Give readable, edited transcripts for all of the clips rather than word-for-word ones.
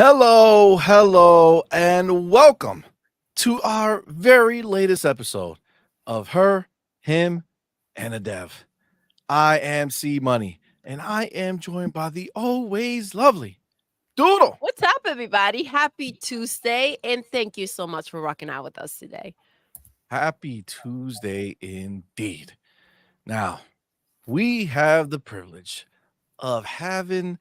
Hello, and welcome to our very latest episode of Her, Him, and a Dev. I am C Money, and I am joined by the always lovely Doodle. What's up, everybody? Happy Tuesday, and thank you so much for rocking out with us today. Happy Tuesday indeed. Now, we have the privilege of having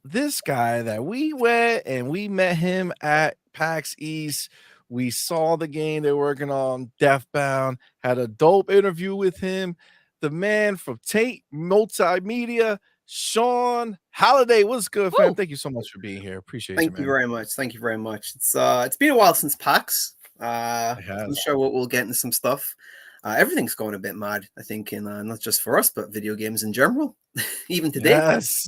this guy that we went and we met him at PAX East. We saw the game they're working on, Deathbound, had a dope interview with him. The man from Tate Multimedia, Sean Halliday. What's good, fam? Woo! Thank you so much for being here. Appreciate you, Thank you man. very much. Thank you very much. It's been a while since PAX. It I'm has. sure we'll get into some stuff. Everything's going a bit mad, I think, in not just for us, but video games in general. Even today. Yes.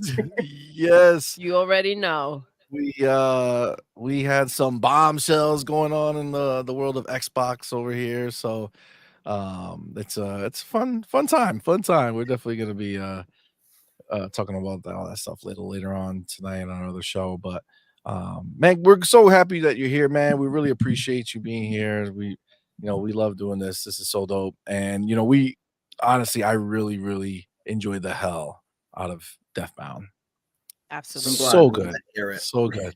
Yes. You already know. We had some bombshells going on in the world of Xbox over here. So it's fun time. We're definitely gonna be talking about all that stuff later on tonight on another show. But man, we're so happy that you're here, man. We really appreciate you being here. We love doing this. This is so dope. And we honestly, I really enjoyed the hell out of Deathbound. Absolutely. So glad good. to hear it. So good.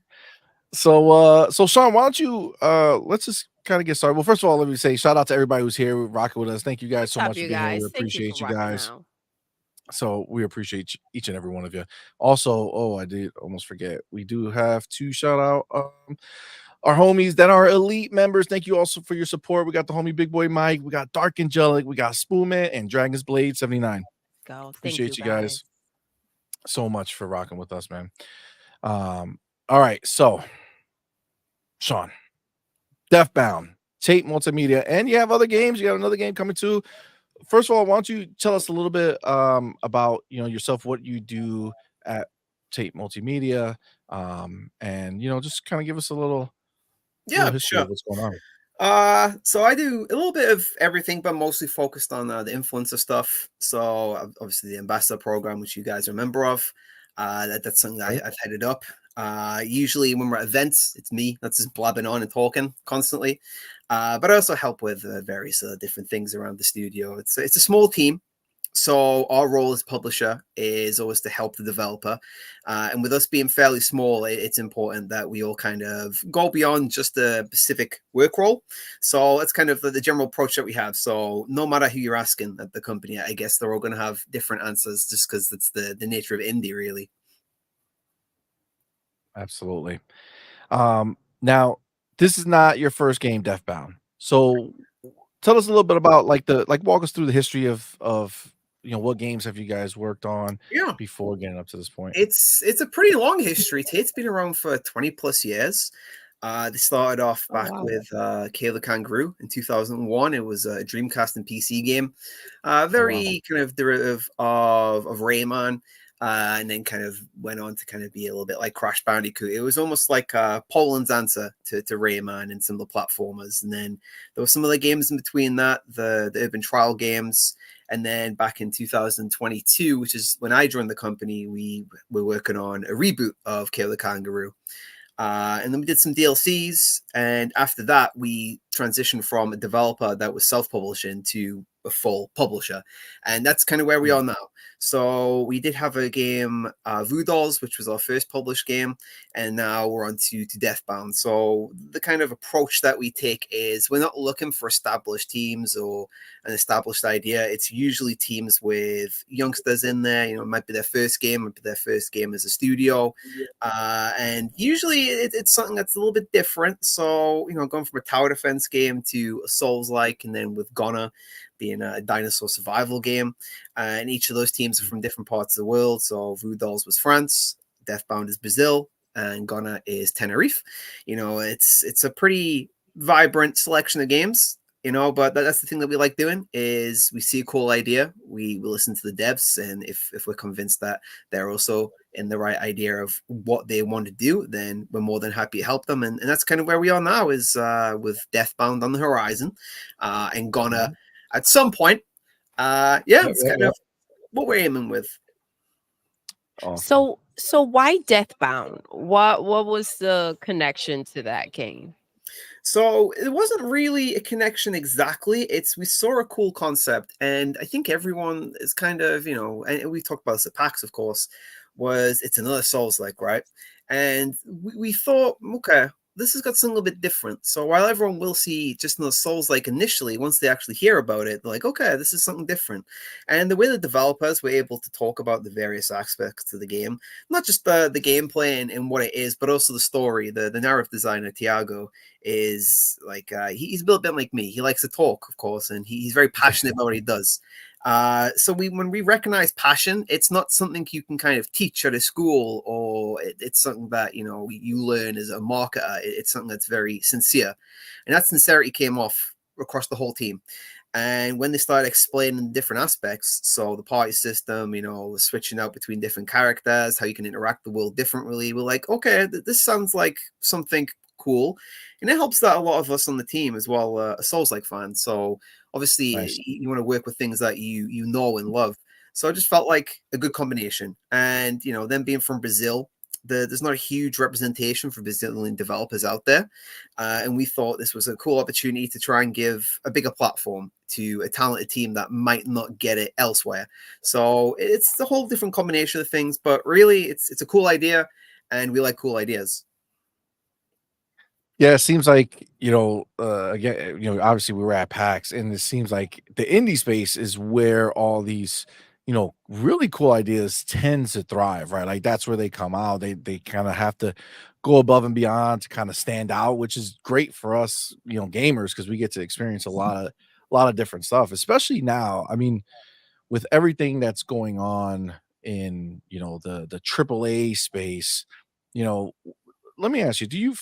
So Sean, why don't you let's just kind of get started. Well, first of all, let me say shout out to everybody who's here rocking with us. Thank you guys so What's up, much for you being here. We guys? Thank you appreciate for you rocking guys. out. So we appreciate each and every one of you. Also, I did almost forget. We do have to shout out our homies that are elite members. Thank you also for your support. We got the homie Big Boy Mike, we got Dark Angelic, we got Spoonman, and Dragon's Blade 79. Go. Appreciate Thank you guys so much for rocking with us, man. All right, so Sean, Deathbound, Tate Multimedia, and you have other games. You got another game coming too. First of all, why don't you tell us a little bit about yourself, what you do at Tate Multimedia, and just kind of give us a little Yeah, history sure. of what's going on. So I do a little bit of everything, but mostly focused on the influencer stuff. So obviously the ambassador program, which you guys are a member of, that's something I've headed up. Usually when we're at events, it's me that's just blabbing on and talking constantly. But I also help with various different things around the studio. It's a small team. So our role as publisher is always to help the developer. And with us being fairly small, it's important that we all kind of go beyond just the specific work role. So that's kind of the general approach that we have. So no matter who you're asking at the company, I guess they're all going to have different answers just because it's the nature of indie, really. Absolutely. Now this is not your first game, Deathbound. So tell us a little bit about walk us through the history of what games have you guys worked on before getting up to this point. It's a pretty long history. Tate's been around for 20 plus years. They started off back with Kayla Kangaroo in 2001. It was a Dreamcast and PC game, very kind of derivative of Rayman, and then kind of went on to kind of be a little bit like Crash Bandicoot. It was almost like Poland's answer to Rayman and some of the platformers. And then there were some other games in between that, the Urban Trial games. And then back in 2022, which is when I joined the company, we were working on a reboot of Kayla Kangaroo. And then we did some DLCs. And after that, we transitioned from a developer that was self-publishing to a full publisher. And that's kind of where we are now. So we did have a game, Voodolls, which was our first published game. And now we're on to Deathbound. So the kind of approach that we take is we're not looking for established teams or an established idea. It's usually teams with youngsters in there. It might be their first game, as a studio. And usually it's something that's a little bit different. So, going from a tower defense game to a Souls-like, and then with Ghana being a dinosaur survival game. And each of those teams are from different parts of the world. So Voodolls was France, Deathbound is Brazil, and Ghana is Tenerife. It's a pretty vibrant selection of games. But that's the thing that we like doing is we see a cool idea, we listen to the devs, and if we're convinced that they're also in the right idea of what they want to do, then we're more than happy to help them. And that's kind of where we are now, is with Deathbound on the horizon, and Ghana at some point. It's kind of what we're aiming with. Awesome. So So why Deathbound? What was the connection to that game? So it wasn't really a connection exactly. It's we saw a cool concept, and I think everyone is kind of, and we talked about this at PAX, of course, was it's another Souls like, right? And we thought, okay, this has got something a little bit different. So while everyone will see just another Souls like initially, once they actually hear about it, they're like, okay, this is something different. And the way the developers were able to talk about the various aspects of the game, not just the gameplay and what it is, but also the story, the narrative designer Tiago is like he's a bit like me. He likes to talk, of course, and he's very passionate about what he does. So when we recognize passion, it's not something you can kind of teach at a school, or it's something that you learn as a marketer. It's something that's very sincere, and that sincerity came off across the whole team. And when they started explaining different aspects, so the party system, switching out between different characters, how you can interact the world differently, we're like, okay, this sounds like something cool, and it helps that a lot of us on the team as well are Souls-like fans. So obviously, Nice. you want to work with things that you know and love. So it just felt like a good combination. And them being from Brazil, there's not a huge representation for Brazilian developers out there, and we thought this was a cool opportunity to try and give a bigger platform to a talented team that might not get it elsewhere. So it's a whole different combination of things, but really, it's a cool idea, and we like cool ideas. Yeah, it seems like, again, obviously we were at PAX, and it seems like the indie space is where all these, really cool ideas tend to thrive, right? Like that's where they come out. They kind of have to go above and beyond to kind of stand out, which is great for us, gamers, because we get to experience a lot of different stuff, especially now. I mean, with everything that's going on in, the AAA space, you know, let me ask you,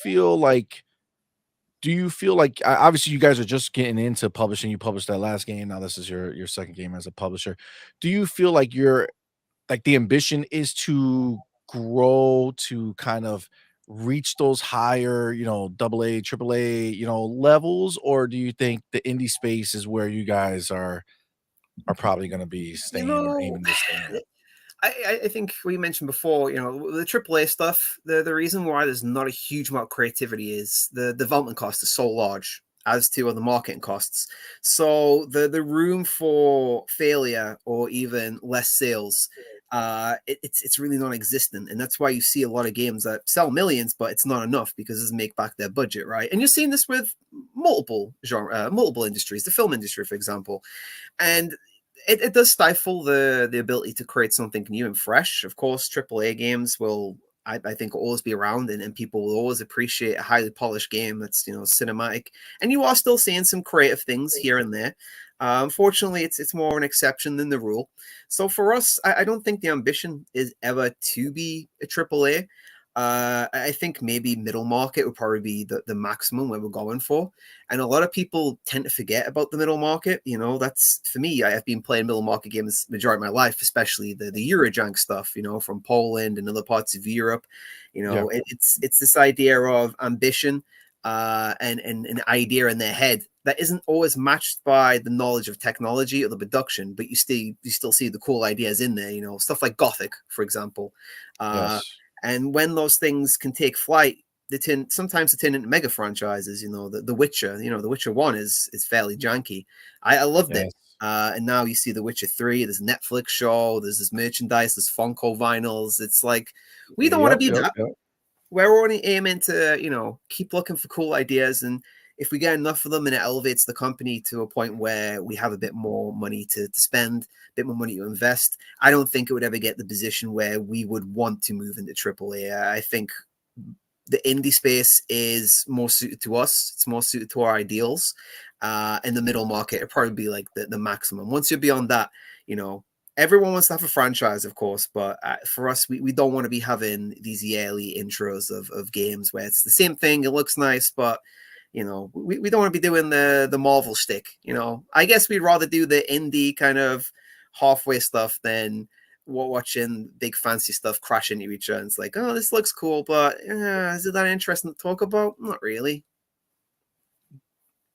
obviously you guys are just getting into publishing, you published that last game, now this is your second game as a publisher. Do you feel like the ambition is to grow to kind of reach those higher, double A, triple A, levels, or do you think the indie space is where you guys are probably gonna be You staying or know, aiming to stay at? I think we mentioned before, the AAA stuff, the reason why there's not a huge amount of creativity is the development cost is so large, as to are the marketing costs. So the room for failure or even less sales, it's really non-existent. And that's why you see a lot of games that sell millions, but it's not enough because it doesn't make back their budget, right? And you're seeing this with multiple industries, the film industry, for example. And it does stifle the ability to create something new and fresh. Of course, AAA games will, I think, always be around, and people will always appreciate a highly polished game that's cinematic. And you are still seeing some creative things here and there. Unfortunately, it's more an exception than the rule. So for us, I don't think the ambition is ever to be a AAA. I think maybe middle market would probably be the maximum where we're going for. And a lot of people tend to forget about the middle market. That's for me. I have been playing middle market games majority of my life, especially the Eurojank stuff, from Poland and other parts of Europe. Yeah. It's this idea of ambition and an idea in their head that isn't always matched by the knowledge of technology or the production, but you still see the cool ideas in there. Stuff like Gothic, for example. Uh, Yes. and when those things can take flight, sometimes they turn into mega franchises. The Witcher. The Witcher 1 is fairly janky. I loved it. Yes. And now you see The Witcher 3. There's a Netflix show. There's this merchandise. There's Funko vinyls. It's like we don't want to Yep, be yep, that. yep. We're only aiming to keep looking for cool ideas, and if we get enough of them and it elevates the company to a point where we have a bit more money to spend, a bit more money to invest, I don't think it would ever get the position where we would want to move into AAA. I think the indie space is more suited to us. It's more suited to our ideals. In the middle market, it'd probably be like the maximum. Once you're beyond that, everyone wants to have a franchise, of course, but for us, we don't want to be having these yearly intros of games where it's the same thing. It looks nice, but we don't want to be doing the Marvel stick. I guess we'd rather do the indie kind of halfway stuff than watching big fancy stuff crash into each other. And it's like, oh, this looks cool, but is it that interesting to talk about? Not really.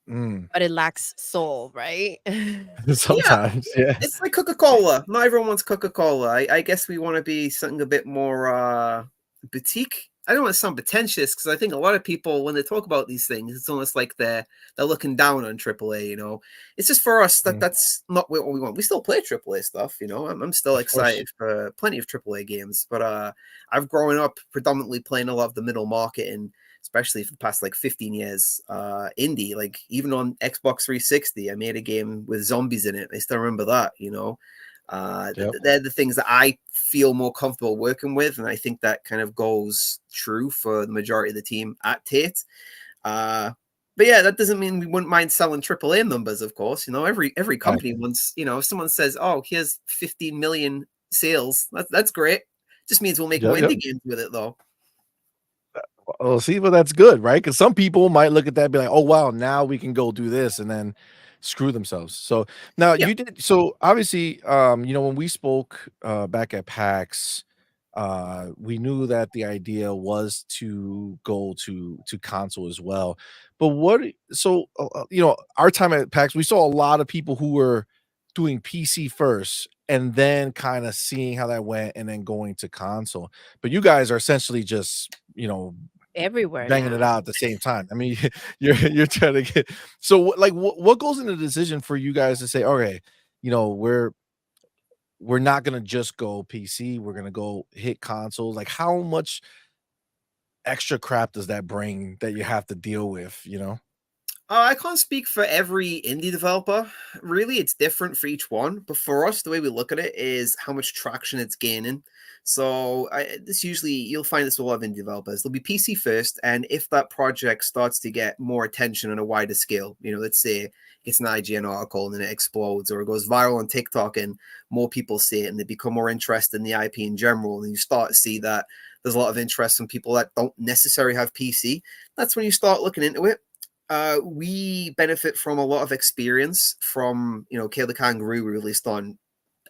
Mm. but it lacks soul, right? Yeah, Sometimes, yeah. it's like Coca-Cola. Not everyone wants Coca-Cola. I guess we want to be something a bit more boutique. I don't want to sound pretentious because I think a lot of people, when they talk about these things, it's almost like they're looking down on AAA. It's just for us Mm, that's not what we want. We still play AAA stuff. I'm still of course. excited for plenty of AAA games, but I've grown up predominantly playing a lot of the middle market and especially for the past like 15 years, indie. Like even on Xbox 360, I made a game with zombies in it. I still remember that. Yep. They're the things that I feel more comfortable working with, and I think that kind of goes true for the majority of the team at Tate. But yeah, that doesn't mean we wouldn't mind selling AAA numbers, of course. Every company Exactly. wants, if someone says, "Oh, here's 15 million sales," that's great. Just means we'll make more Yep, yep. indie games with it, though. Well, see, well, that's good, right? Because some people might look at that and be like, "Oh, wow, now we can go do this," and then screw themselves. So now Yeah. you did. So obviously, when we spoke back at PAX, we knew that the idea was to go to console as well. But our time at PAX, we saw a lot of people who were doing PC first and then kind of seeing how that went and then going to console. But you guys are essentially just Everywhere banging it now. out at the same time. I mean, you're trying to get so what goes into the decision for you guys to say, okay, we're not gonna just go PC, we're gonna go hit consoles. Like how much extra crap does that bring that you have to deal with? I can't speak for every indie developer. Really, it's different for each one. But for us, the way we look at it is how much traction it's gaining. So this usually you'll find this with a lot of indie developers. They'll be PC first, and if that project starts to get more attention on a wider scale, let's say it's an IGN article and then it explodes, or it goes viral on TikTok and more people see it and they become more interested in the IP in general, and you start to see that there's a lot of interest from people that don't necessarily have PC. That's when you start looking into it. We benefit from a lot of experience from, Kill the Kangaroo released on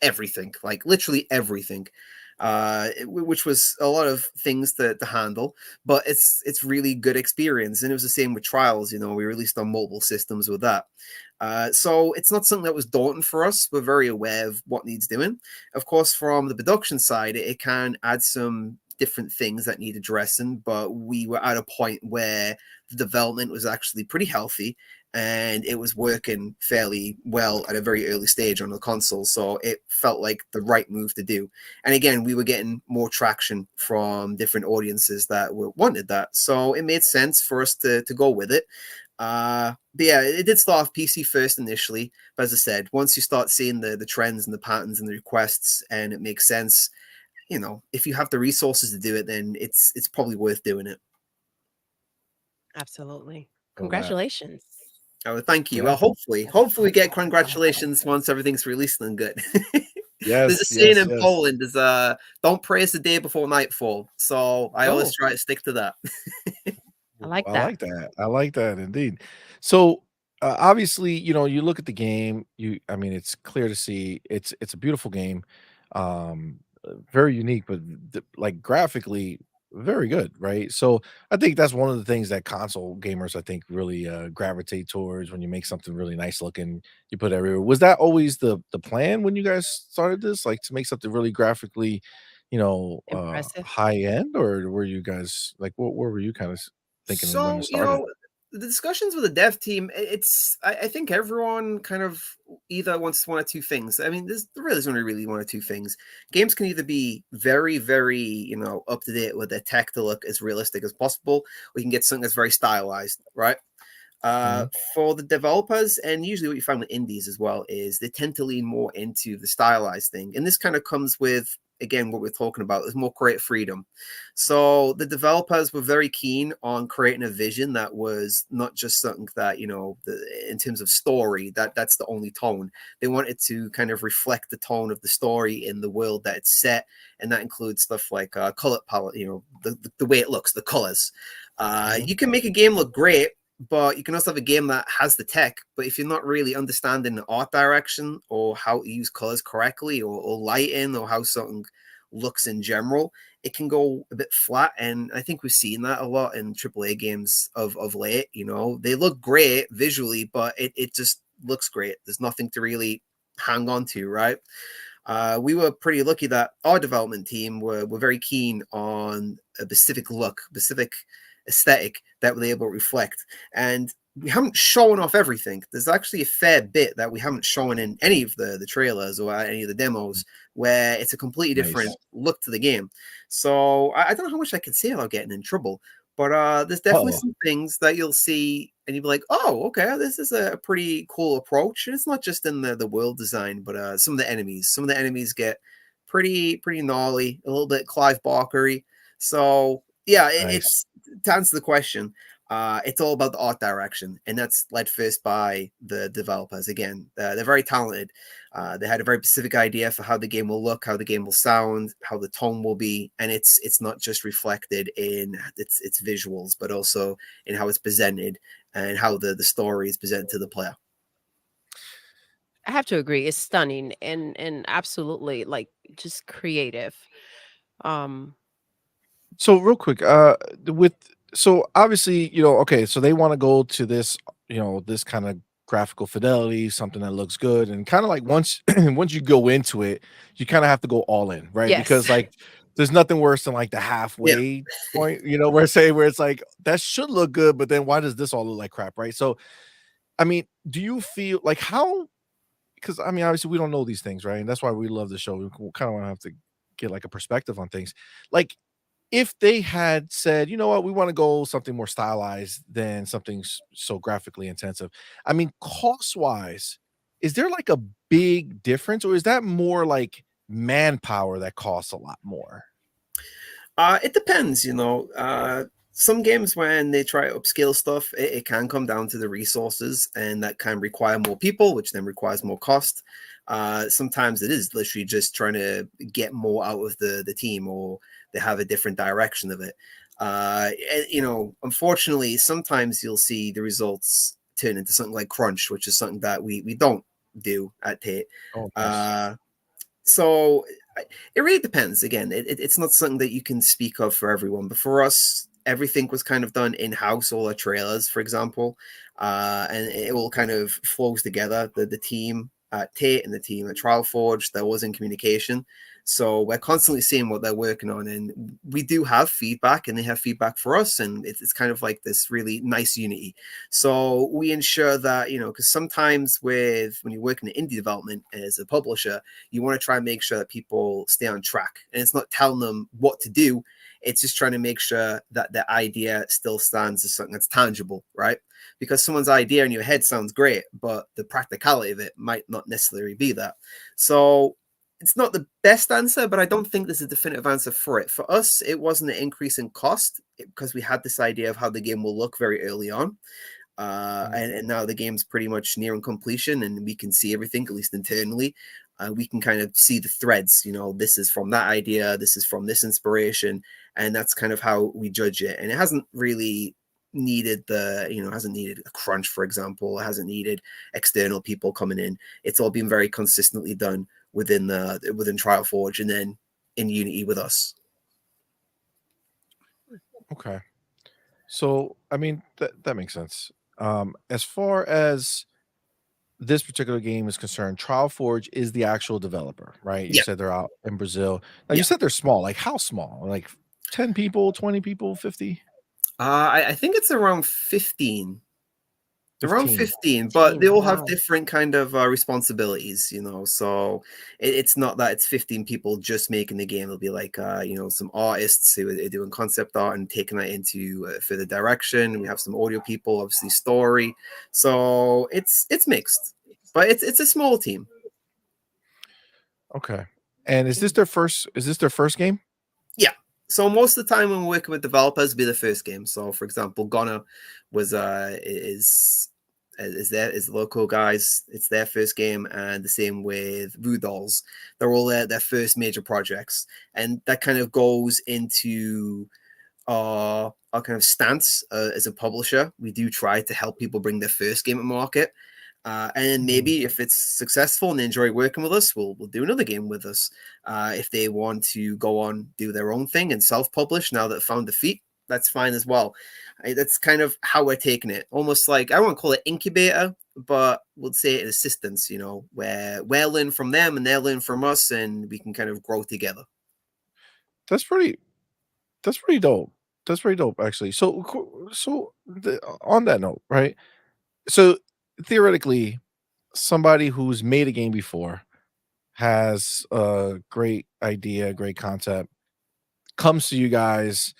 everything, like literally everything, which was a lot of things to handle, but it's really good experience. And it was the same with Trials, we released on mobile systems with that. So it's not something that was daunting for us. We're very aware of what needs doing. Of course, from the production side, it can add some different things that need addressing, but we were at a point where the development was actually pretty healthy and it was working fairly well at a very early stage on the console. So it felt like the right move to do. And again, we were getting more traction from different audiences that wanted that. So it made sense for us to go with it. But yeah, it did start off PC first initially. But as I said, once you start seeing the trends and the patterns and the requests and it makes sense, if you have the resources to do it, then it's probably worth doing it. Absolutely. So that Congratulations. Oh, thank you. yeah. Well, hopefully we get congratulations once everything's released and good. There's a Yes, saying yes, in yes. Poland is don't praise the day before nightfall. So I always Oh, try to stick to that. I like I that. like that. I like that indeed. So, obviously, you look at the game, I mean, it's clear to see it's a beautiful game. Very unique, but like graphically very good, right? So, I think that's one of the things that console gamers I think really gravitate towards when you make something really nice looking, you put everywhere. Was that always the plan when you guys started this, like to make something really graphically, Impressive. high end, or were you guys like what were you kind of thinking when it So, started? the discussions with the dev team, I think everyone kind of either wants one or two things. I mean, there really is only really one or two things. Games can either be very, very, up to date with their tech to look as realistic as possible, or you can get something that's very stylized, right? Mhm. For the developers, and usually what you find with indies as well, is they tend to lean more into the stylized thing. And this kind of comes with, again, what we're talking about is more creative freedom. So the developers were very keen on creating a vision that was not just something that, in terms of story, that's the only tone. They wanted to kind of reflect the tone of the story in the world that it's set. And that includes stuff like color palette, the way it looks, the colors. Mhm. You can make a game look great, but you can also have a game that has the tech, but if you're not really understanding the art direction or how to use colors correctly or lighting or how something looks in general, it can go a bit flat, and I think we've seen that a lot in AAA games of late. You know, they look great visually, but it just looks great. There's nothing to really hang on to, right? We were pretty lucky that our development team were very keen on a specific look, specific aesthetic that we're able to reflect. And we haven't shown off everything. There's actually a fair bit that we haven't shown in any of the trailers or any of the demos where it's a completely different look to the game. So I don't know how much I can say without getting in trouble. But there's definitely some things that you'll see and you'll be like, oh, okay, this is a pretty cool approach. And it's not just in the world design, but some of the enemies. Some of the enemies get pretty gnarly, a little bit Clive Barker-y. So yeah, it's to answer the question, it's all about the art direction, and that's led first by the developers. Again, they're very talented. They had a very specific idea for how the game will look, how the game will sound, how the tone will be, and it's not just reflected in its visuals, but also in how it's presented and how the story is presented to the player. I have to agree. It's stunning and absolutely like just creative. Um, So real quick, with so obviously, okay, so they want to go to this, this kind of graphical fidelity, something that looks good, and kind of like once once you go into it, you kind of have to go all in, right? yes. Because like there's nothing worse than like the Yeah. halfway point, where it's like that should look good, but then why does this all look like crap, right? So I mean, do you feel like how? Because I mean, obviously we don't know these things, right? And that's why we love the show. We kind of want to have to get like a perspective on things. Like if they had said, you know what, we want to go something more stylized than something so graphically intensive. I mean, cost wise, is there like a big difference, or is that more like manpower that costs a lot more? It depends, some games when they try to upscale stuff, it can come down to the resources, and that can require more people, which then requires more cost. Sometimes it is literally just trying to get more out of the team, or they have a different direction of it. Unfortunately, sometimes you'll see the results turn into something like crunch, which is something that we don't do at Tate. Oh, nice. So it really depends. Again, it's not something that you can speak of for everyone, but for us, everything was kind of done in-house, all our trailers, for example, and it all kind of flows together. The team at Tate and the team at Trial Forge, that was in communication. So we're constantly seeing what they're working on, and we do have feedback, and they have feedback for us, and it's kind of like this really nice unity. So we ensure that, because sometimes when you work in indie development as a publisher, you want to try and make sure that people stay on track, and it's not telling them what to do. It's just trying to make sure that the idea still stands as something that's tangible, right? Because someone's idea in your head sounds great, but the practicality of it might not necessarily be that. So it's not the best answer, but I don't think there's a definitive answer for it. For us, it wasn't an increase in cost because we had this idea of how the game will look very early on. And now the game's pretty much nearing completion, and we can see everything, at least internally. We can kind of see the threads, this is from that idea, this is from this inspiration, and that's kind of how we judge it. And it hasn't really needed hasn't needed a crunch, for example. It hasn't needed external people coming in. It's all been very consistently done within Trial Forge and then in Unity with us. Okay. So, I mean, that makes sense. As far as this particular game is concerned, Trial Forge is the actual developer, right? You Yeah. said they're out in Brazil. Now, Yeah. you said they're small. Like, how small? Like 10 people, 20 people, 50? I think it's around 15. Around 15, but 15, they all have wow. different kind of responsibilities, so it's not that it's 15 people just making the game. It'll be like some artists who are doing concept art and taking that into further direction. We have some audio people, obviously story, so it's mixed, but it's a small team. Okay. And is this their first game? Yeah. So most of the time when we're working with developers, it'll be the first game. So for example, Ghana was is the local guys. It's their first game, and the same with Rudolls. They're all their first major projects, and that kind of goes into our kind of stance as a publisher. We do try to help people bring their first game to market. And Mhm. maybe if it's successful and they enjoy working with us, we'll do another game with us. If they want to go on, do their own thing and self-publish now that they've found the feet, that's fine as well. That's kind of how we're taking it. Almost like, I don't want to call it incubator, but we'll say it assistance, where we'll learn from them and they'll learn from us and we can kind of grow together. That's pretty that's pretty dope. That's pretty dope, actually. So on that note, right? So theoretically, somebody who's made a game before has a great idea, great concept, comes to you guys.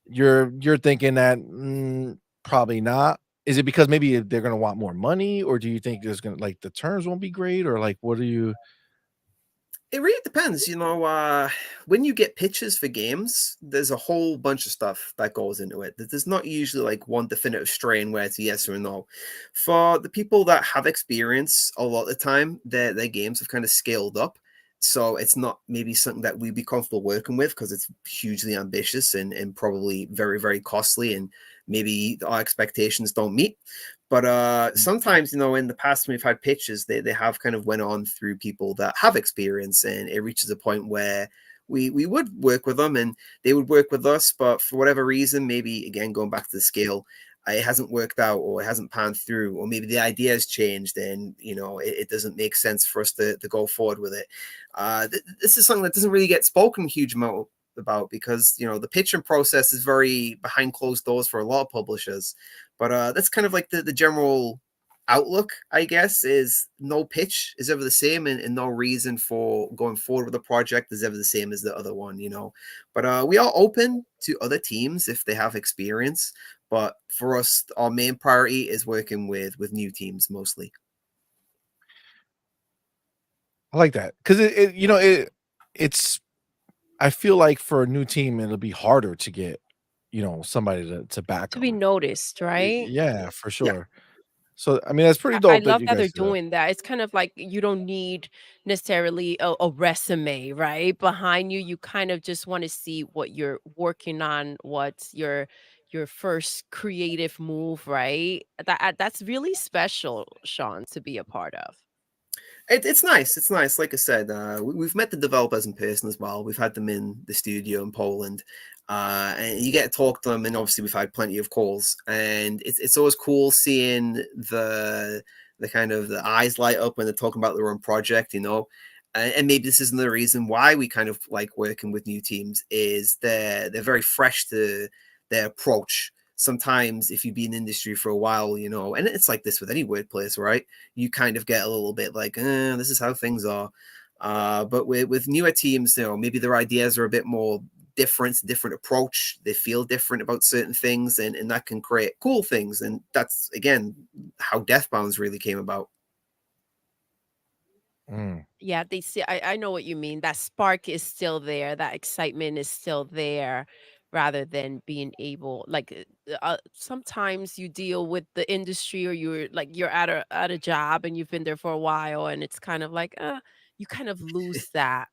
You're thinking that probably not. Is it because maybe they're gonna want more money, or do you think there's gonna like the terms won't be great, or like what do you? It really depends, when you get pitches for games, there's a whole bunch of stuff that goes into it. There's not usually like one definitive strain where it's a yes or a no. For the people that have experience, a lot of the time, their games have kind of scaled up. So it's not maybe something that we'd be comfortable working with because it's hugely ambitious and probably very, very costly, and maybe our expectations don't meet. But sometimes, in the past when we've had pitches, they have kind of went on through people that have experience, and it reaches a point where we would work with them and they would work with us. But for whatever reason, maybe again going back to the scale, it hasn't worked out or it hasn't panned through, or maybe the idea has changed and it doesn't make sense for us to go forward with it. This is something that doesn't really get spoken a huge amount about because the pitching process is very behind closed doors for a lot of publishers. But that's kind of like the general outlook, I guess, is no pitch is ever the same, and no reason for going forward with a project is ever the same as the other one. But we are open to other teams if they have experience. But for us, our main priority is working with new teams mostly. I like that because it's. I feel like for a new team, it'll be harder to get somebody to back To be them. noticed, right? Yeah, for Yeah. sure. So I mean, that's pretty I dope that love you that they're guys do that. doing that. It's kind of like you don't need necessarily a resume, right? Behind you, you kind of just want to see what you're working on, what's your first creative move, right? That's really special, Sean, to be a part of. It's nice. It's nice. Like I said, we've met the developers in person as well. We've had them in the studio in Poland, and you get to talk to them. And obviously, we've had plenty of calls, and it's always cool seeing the kind of the eyes light up when they're talking about their own project. And maybe this is another reason why we kind of like working with new teams is they're very fresh to their approach. Sometimes if you've been in the industry for a while, and it's like this with any workplace, right? You kind of get a little bit like, this is how things are. But with newer teams, maybe their ideas are a bit more different approach. They feel different about certain things, and that can create cool things. And that's again how Deathbounds really came about. Mm. Yeah, they see I know what you mean. That spark is still there, that excitement is still there rather than being able like sometimes you deal with the industry or you're at a job and you've been there for a while and it's kind of like you kind of lose that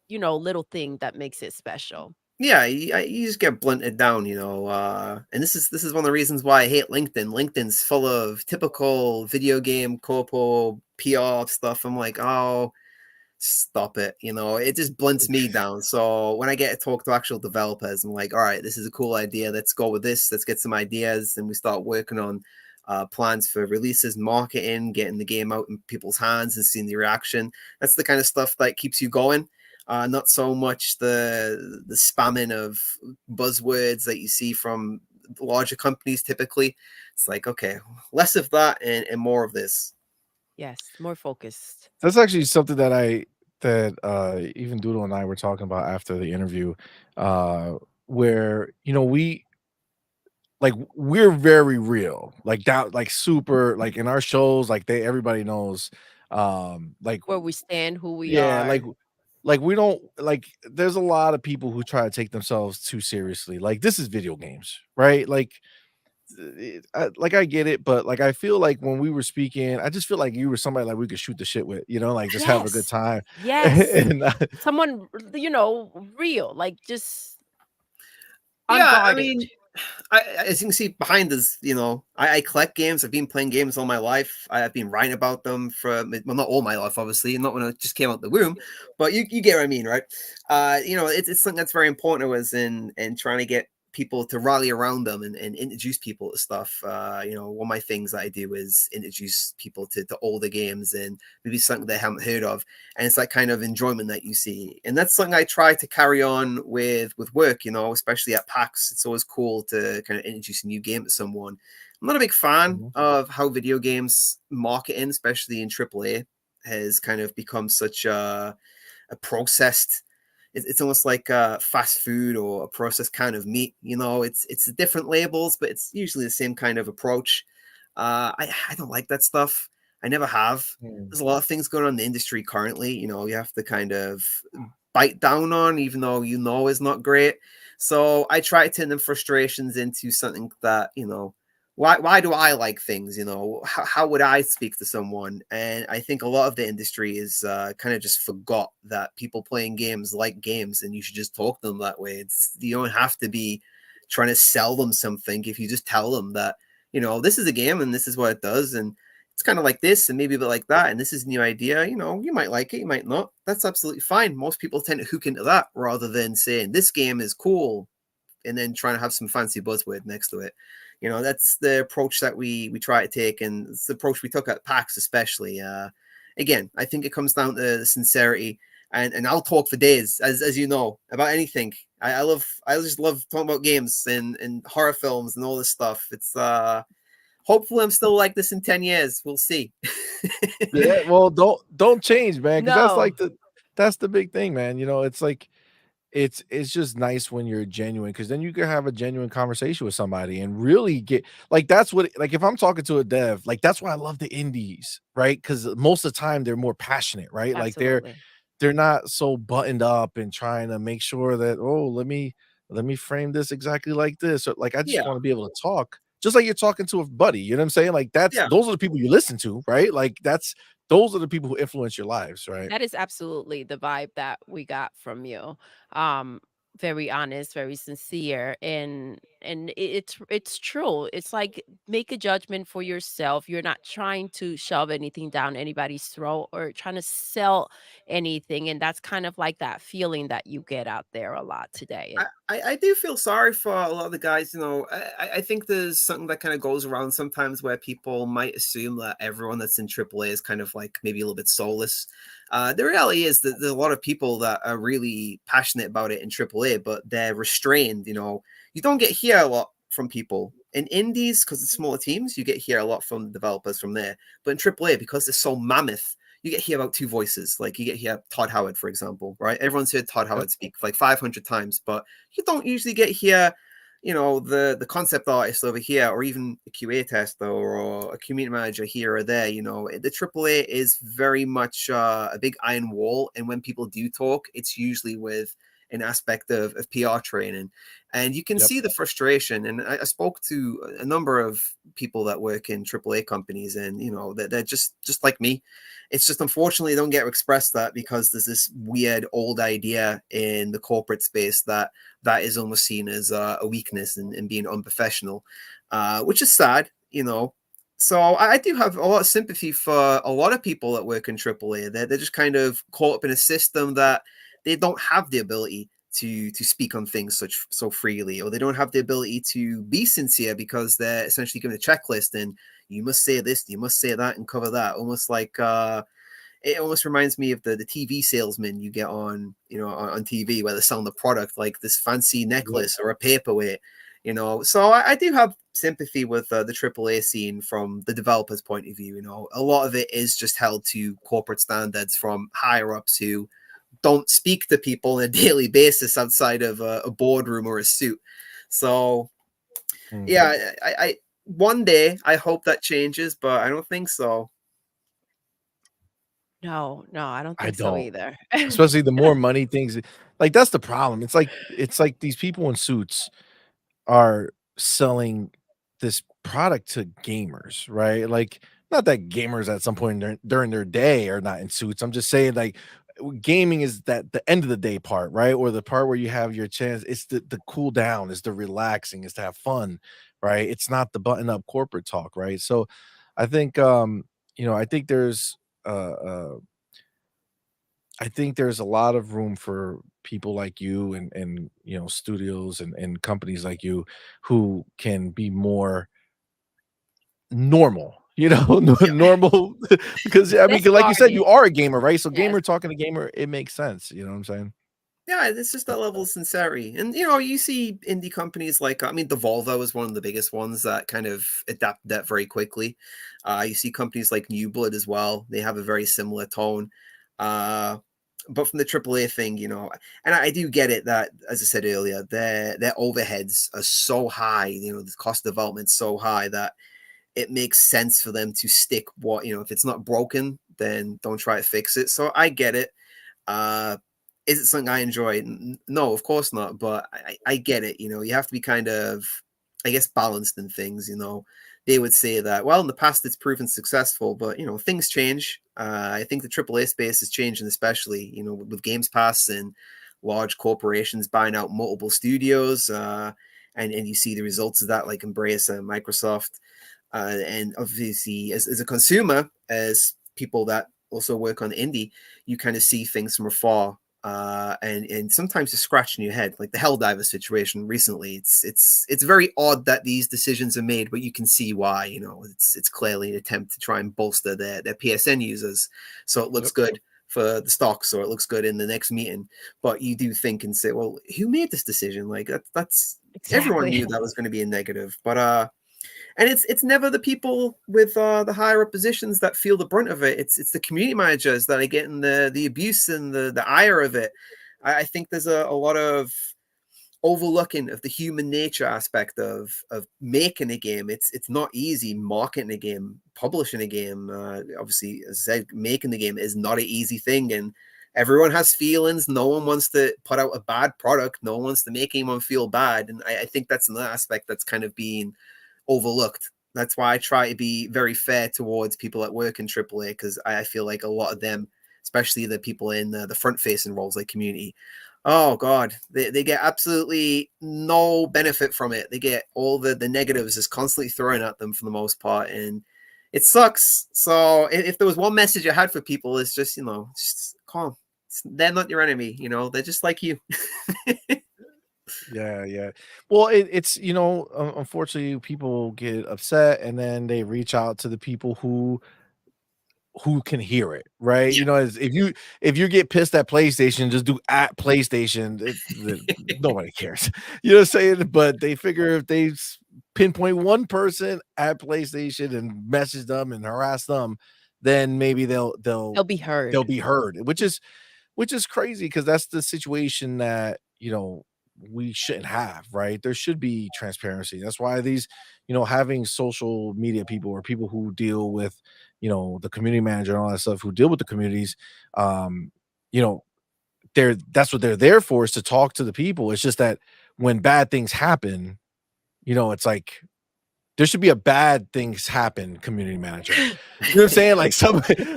little thing that makes it special. Yeah, you just get blunted down, and this is one of the reasons why I hate LinkedIn. LinkedIn's full of typical video game corpo PR stuff. I'm like, oh, stop it. It just blunts me down. So when I get to talk to actual developers, I'm like, all right, this is a cool idea. Let's go with this. Let's get some ideas. And we start working on plans for releases, marketing, getting the game out in people's hands and seeing the reaction. That's the kind of stuff that keeps you going. Not so much the spamming of buzzwords that you see from larger companies typically. It's like, okay, less of that and more of this. Yes, more focused. That's actually something that even Doodle and I were talking about after the interview, where we're very real, like that, like super, like in our shows, like everybody knows, like Where we stand, who we yeah, are. like we don't like. There's a lot of people who try to take themselves too seriously. Like this is video games, right? Like I get it, but like I feel like when we were speaking, I just feel like you were somebody like we could shoot the shit with, like just have a good Yes. time. Yes. and Someone real, like just Yeah, I unguarded. mean, As you can see behind us, I collect games. I've been playing games all my life. I've been writing about them for, well, not all my life, obviously, not when I just came out the womb, but you get what I mean, right? It's something that's very important to us in trying to get people to rally around them and introduce people to stuff. One of my things that I do is introduce people to older games and maybe something they haven't heard of, and it's that kind of enjoyment that you see, and that's something I try to carry on with work, especially at PAX. It's always cool to kind of introduce a new game to someone. I'm not a big fan Mhm. of how video games marketing, especially in AAA, has kind of become such a processed, it's almost like fast food or a processed kind of meat. It's different labels, but it's usually the same kind of approach. I don't like that stuff. I never have. Mm. There's a lot of things going on in the industry currently. You have to kind of bite down on, even though is not great. So I try to turn them frustrations into something that, why do I like things? How would I speak to someone? And I think a lot of the industry is kind of just forgot that people playing games like games, and you should just talk to them that way. You don't have to be trying to sell them something. If you just tell them that, this is a game and this is what it does, and it's kind of like this and maybe a bit like that, and this is a new idea. You might like it, you might not. That's absolutely fine. Most people tend to hook into that rather than saying this game is cool and then trying to have some fancy buzzword next to it. That's the approach that we try to take, and it's the approach we took at PAX especially. Again, I think it comes down to sincerity, and I'll talk for days, as you know, about anything. I just love talking about games and horror films and all this stuff. It's hopefully I'm still like this in 10 years. We'll see. Yeah, well, don't change, man, because No, that's the big thing, man. It's like it's just nice when you're genuine, because then you can have a genuine conversation with somebody and really get like that's what like if I'm talking to a dev, like that's why I love the indies, right? Because most of the time they're more passionate, right? Like absolutely. they're not so buttoned up and trying to make sure that, oh, let me frame this exactly like this. Or like I just Yeah, want to be able to talk just like you're talking to a buddy. You know what I'm saying? Like yeah. those are the people you listen to, right? Like those are the people who influence your lives, right? That is absolutely the vibe that we got from you. Um, Very honest, very sincere, and it's true. It's like make a judgment for yourself. You're not trying to shove anything down anybody's throat or trying to sell anything, and that's kind of like that feeling that you get out there a lot today. I do feel sorry for a lot of the guys. I think there's something that kind of goes around sometimes where people might assume that everyone that's in AAA is kind of like maybe a little bit soulless. The reality is that there's a lot of people that are really passionate about it in AAA, but they're restrained. You don't get here a lot from people in indies because it's smaller teams. You get here a lot from the developers from there, but in AAA, because they're so mammoth, you get here about two voices. Like you get here Todd Howard, for example, right? Everyone's heard Todd Yep. Howard speak like 500 times, but you don't usually get here, the concept artist over here, or even a QA tester or a community manager here or there. The AAA is very much a big iron wall, and when people do talk, it's usually with an aspect of PR training, and you can Yep. see the frustration. And I spoke to a number of people that work in AAA companies, and they're just like me. It's just unfortunately they don't get to express that because there's this weird old idea in the corporate space that is almost seen as a weakness and being unprofessional, which is sad. So I do have a lot of sympathy for a lot of people that work in AAA. They're just kind of caught up in a system that they don't have the ability to speak on things so freely, or they don't have the ability to be sincere because they're essentially given a checklist and you must say this, you must say that, and cover that. Almost like it almost reminds me of the TV salesman you get on TV where they're selling the product like this fancy Yep. necklace or a paperweight. So I do have sympathy with the AAA scene from the developer's point of view. A lot of it is just held to corporate standards from higher ups who don't speak to people on a daily basis outside of a boardroom or a suit. So Mm. yeah, I one day I hope that changes, but I don't think so. No, no, I don't I think so don't. either. Especially the more money things like, that's the problem. It's like these people in suits are selling this product to gamers, right? Like, not that gamers at some point during their day are not in suits. I'm just saying, like, gaming is that the end of the day part, right? Or the part where you have your chance. It's the cool down, it's the relaxing, it's to have fun, right? It's not the button up corporate talk, right? So I think I think there's a lot of room for people like you and studios and companies like you who can be more normal, normal because I mean, Let's like you said, you garden. are a gamer, right? So Yes. gamer talking to gamer, it makes sense. You know what I'm saying? Yeah, it's just that level of sincerity. And you see indie companies like I mean Devolver is one of the biggest ones that kind of adapt that very quickly. You see companies like New Blood as well. They have a very similar tone. Uh but from the AAA thing, and I do get it that, as I said earlier, their overheads are so high, the cost of development's so high that it makes sense for them to stick if it's not broken, then don't try to fix it. So I get it. Uh, is it something I enjoy? No, of course not. But I get it. You have to be kind of, I guess, balanced in things. They would say that, well, in the past it's proven successful, but things change. I think the AAA space is changing, especially with Games Pass and large corporations buying out multiple studios. And you see the results of that, like Embrace and Microsoft. And obviously, as a consumer, as people that also work on indie, you kind of see things from afar. And sometimes you're scratching your head, like the Helldiver situation recently. It's very odd that these decisions are made, but you can see why. It's clearly an attempt to try and bolster their PSN users, so it looks Yep. good for the stocks, or it looks good in the next meeting. But you do think and say, well, who made this decision? Like that's everyone Exactly. knew that was going to be a negative, but and it's never the people with the higher up positions that feel the brunt of it. It's the community managers that are getting the abuse and the ire of it. I think there's a lot of overlooking of the human nature aspect of making a game. It's not easy marketing a game, publishing a game. Obviously, as I said, making the game is not an easy thing, and everyone has feelings. No one wants to put out a bad product. No one wants to make anyone feel bad, and I think that's another aspect that's kind of being overlooked. That's why I try to be very fair towards people that work in AAA, because I feel like a lot of them, especially the people in the front facing roles like community, oh god, they get absolutely no benefit from it. They get all the negatives is constantly thrown at them for the most part, and it sucks. So if there was one message I had for people, it's just just calm. They're not your enemy. They're just like you. Yeah, yeah. Well, it's unfortunately, people get upset and then they reach out to the people who can hear it, right? Yeah. As if you get pissed at PlayStation, just do at PlayStation. Nobody cares. You know what I'm saying? But they figure if they pinpoint one person at PlayStation and message them and harass them, then maybe they'll They'll they'll be heard. they'll be heard, which is crazy because that's the situation that we shouldn't have, right? There should be transparency. That's why these, having social media people or people who deal with, the community manager and all that stuff, who deal with the communities, um, you know, that's what they're there for, is to talk to the people. It's just that when bad things happen, it's like there should be a bad things happen community manager. You know what I'm saying? Like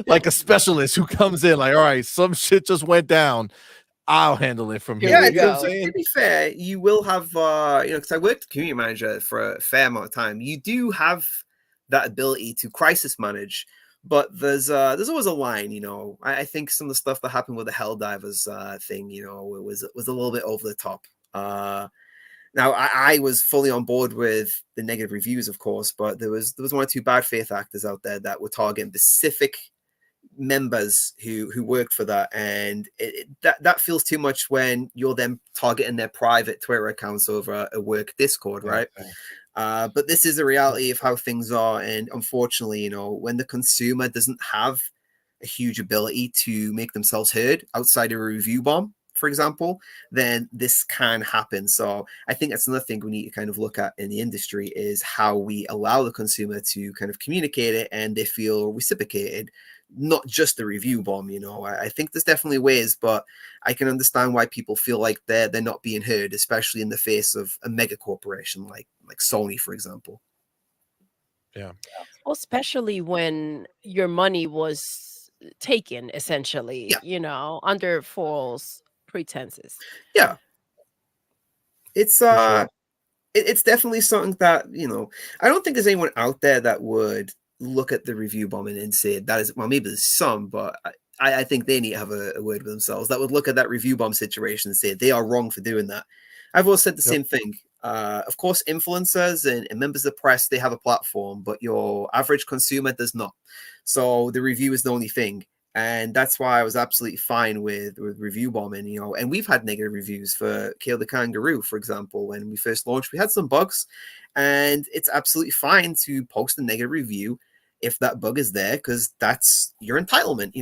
like a specialist who comes in, like, all right, some shit just went down. I'll handle it from Here here. Yeah, we You know what I'm go. saying? to be fair, you will have, because I worked community manager for a fair amount of time. You do have that ability to crisis manage, but there's always a line. I think some of the stuff that happened with the Helldivers thing, was a little bit over the top. Now I was fully on board with the negative reviews, of course, but there was one or two bad faith actors out there that were targeting specific members who work for that, and that feels too much when you're then targeting their private Twitter accounts over a work Discord, Yeah, right? But this is the reality of how things are, and unfortunately, when the consumer doesn't have a huge ability to make themselves heard outside of a review bomb, for example, then this can happen. So I think that's another thing we need to kind of look at in the industry, is how we allow the consumer to kind of communicate it and they feel reciprocated, not just the review bomb. I think there's definitely ways, but I can understand why people feel like they're not being heard, especially in the face of a mega corporation like Sony, for example. yeah. Well, especially when your money was taken essentially, Yeah, under false pretenses. yeah. It's For sure. it's definitely something that, I don't think there's anyone out there that would look at the review bombing and say that is, well, maybe there's some, but I think they need to have a word with themselves that would look at that review bomb situation and say they are wrong for doing that. I've always said the Yep. same thing. Of course, influencers and members of the press, they have a platform, but your average consumer does not. So the review is the only thing. And that's why I was absolutely fine with review bombing, and we've had negative reviews for Kill the Kangaroo, for example. When we first launched, we had some bugs, and it's absolutely fine to post a negative review if that bug is there, because that's your entitlement.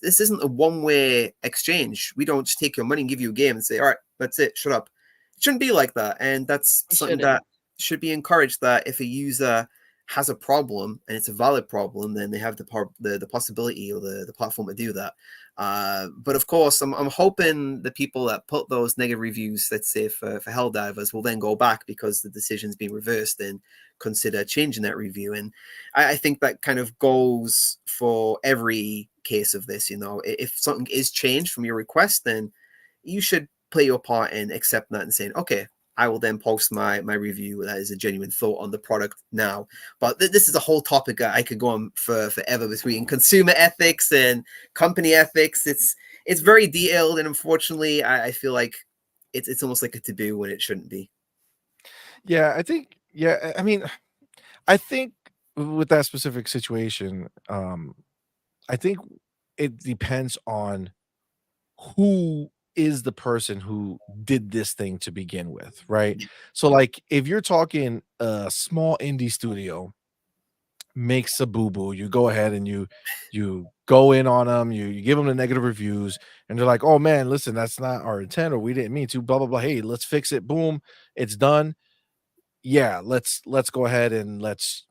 This isn't a one-way exchange. We don't just take your money and give you a game and say, all right, that's it, shut up. It shouldn't be like that. And that's You something shouldn't. that should be encouraged, that if a user has a problem and it's a valid problem, then they have the possibility or the platform to do that. But of course, I'm hoping the people that put those negative reviews, let's say for Helldivers, will then go back because the decision's been reversed and consider changing that review. And I think that kind of goes for every case of this. If something is changed from your request, then you should play your part in accepting that and saying, okay, I will then post my review that is a genuine thought on the product now. But this is a whole topic I could go on for forever, between consumer ethics and company ethics. It's very detailed, and unfortunately, I feel like it's almost like a taboo when it shouldn't be. Yeah, I think. Yeah, I mean, I think with that specific situation, I think it depends on who is the person who did this thing to begin with, right? So, like, if you're talking a small indie studio makes a boo-boo, you go ahead and you go in on them, you give them the negative reviews, and they're like, "Oh, man, listen, that's not our intent, or we didn't mean to, blah, blah, blah. Hey, let's fix it. Boom, it's done. Yeah, let's go ahead and let's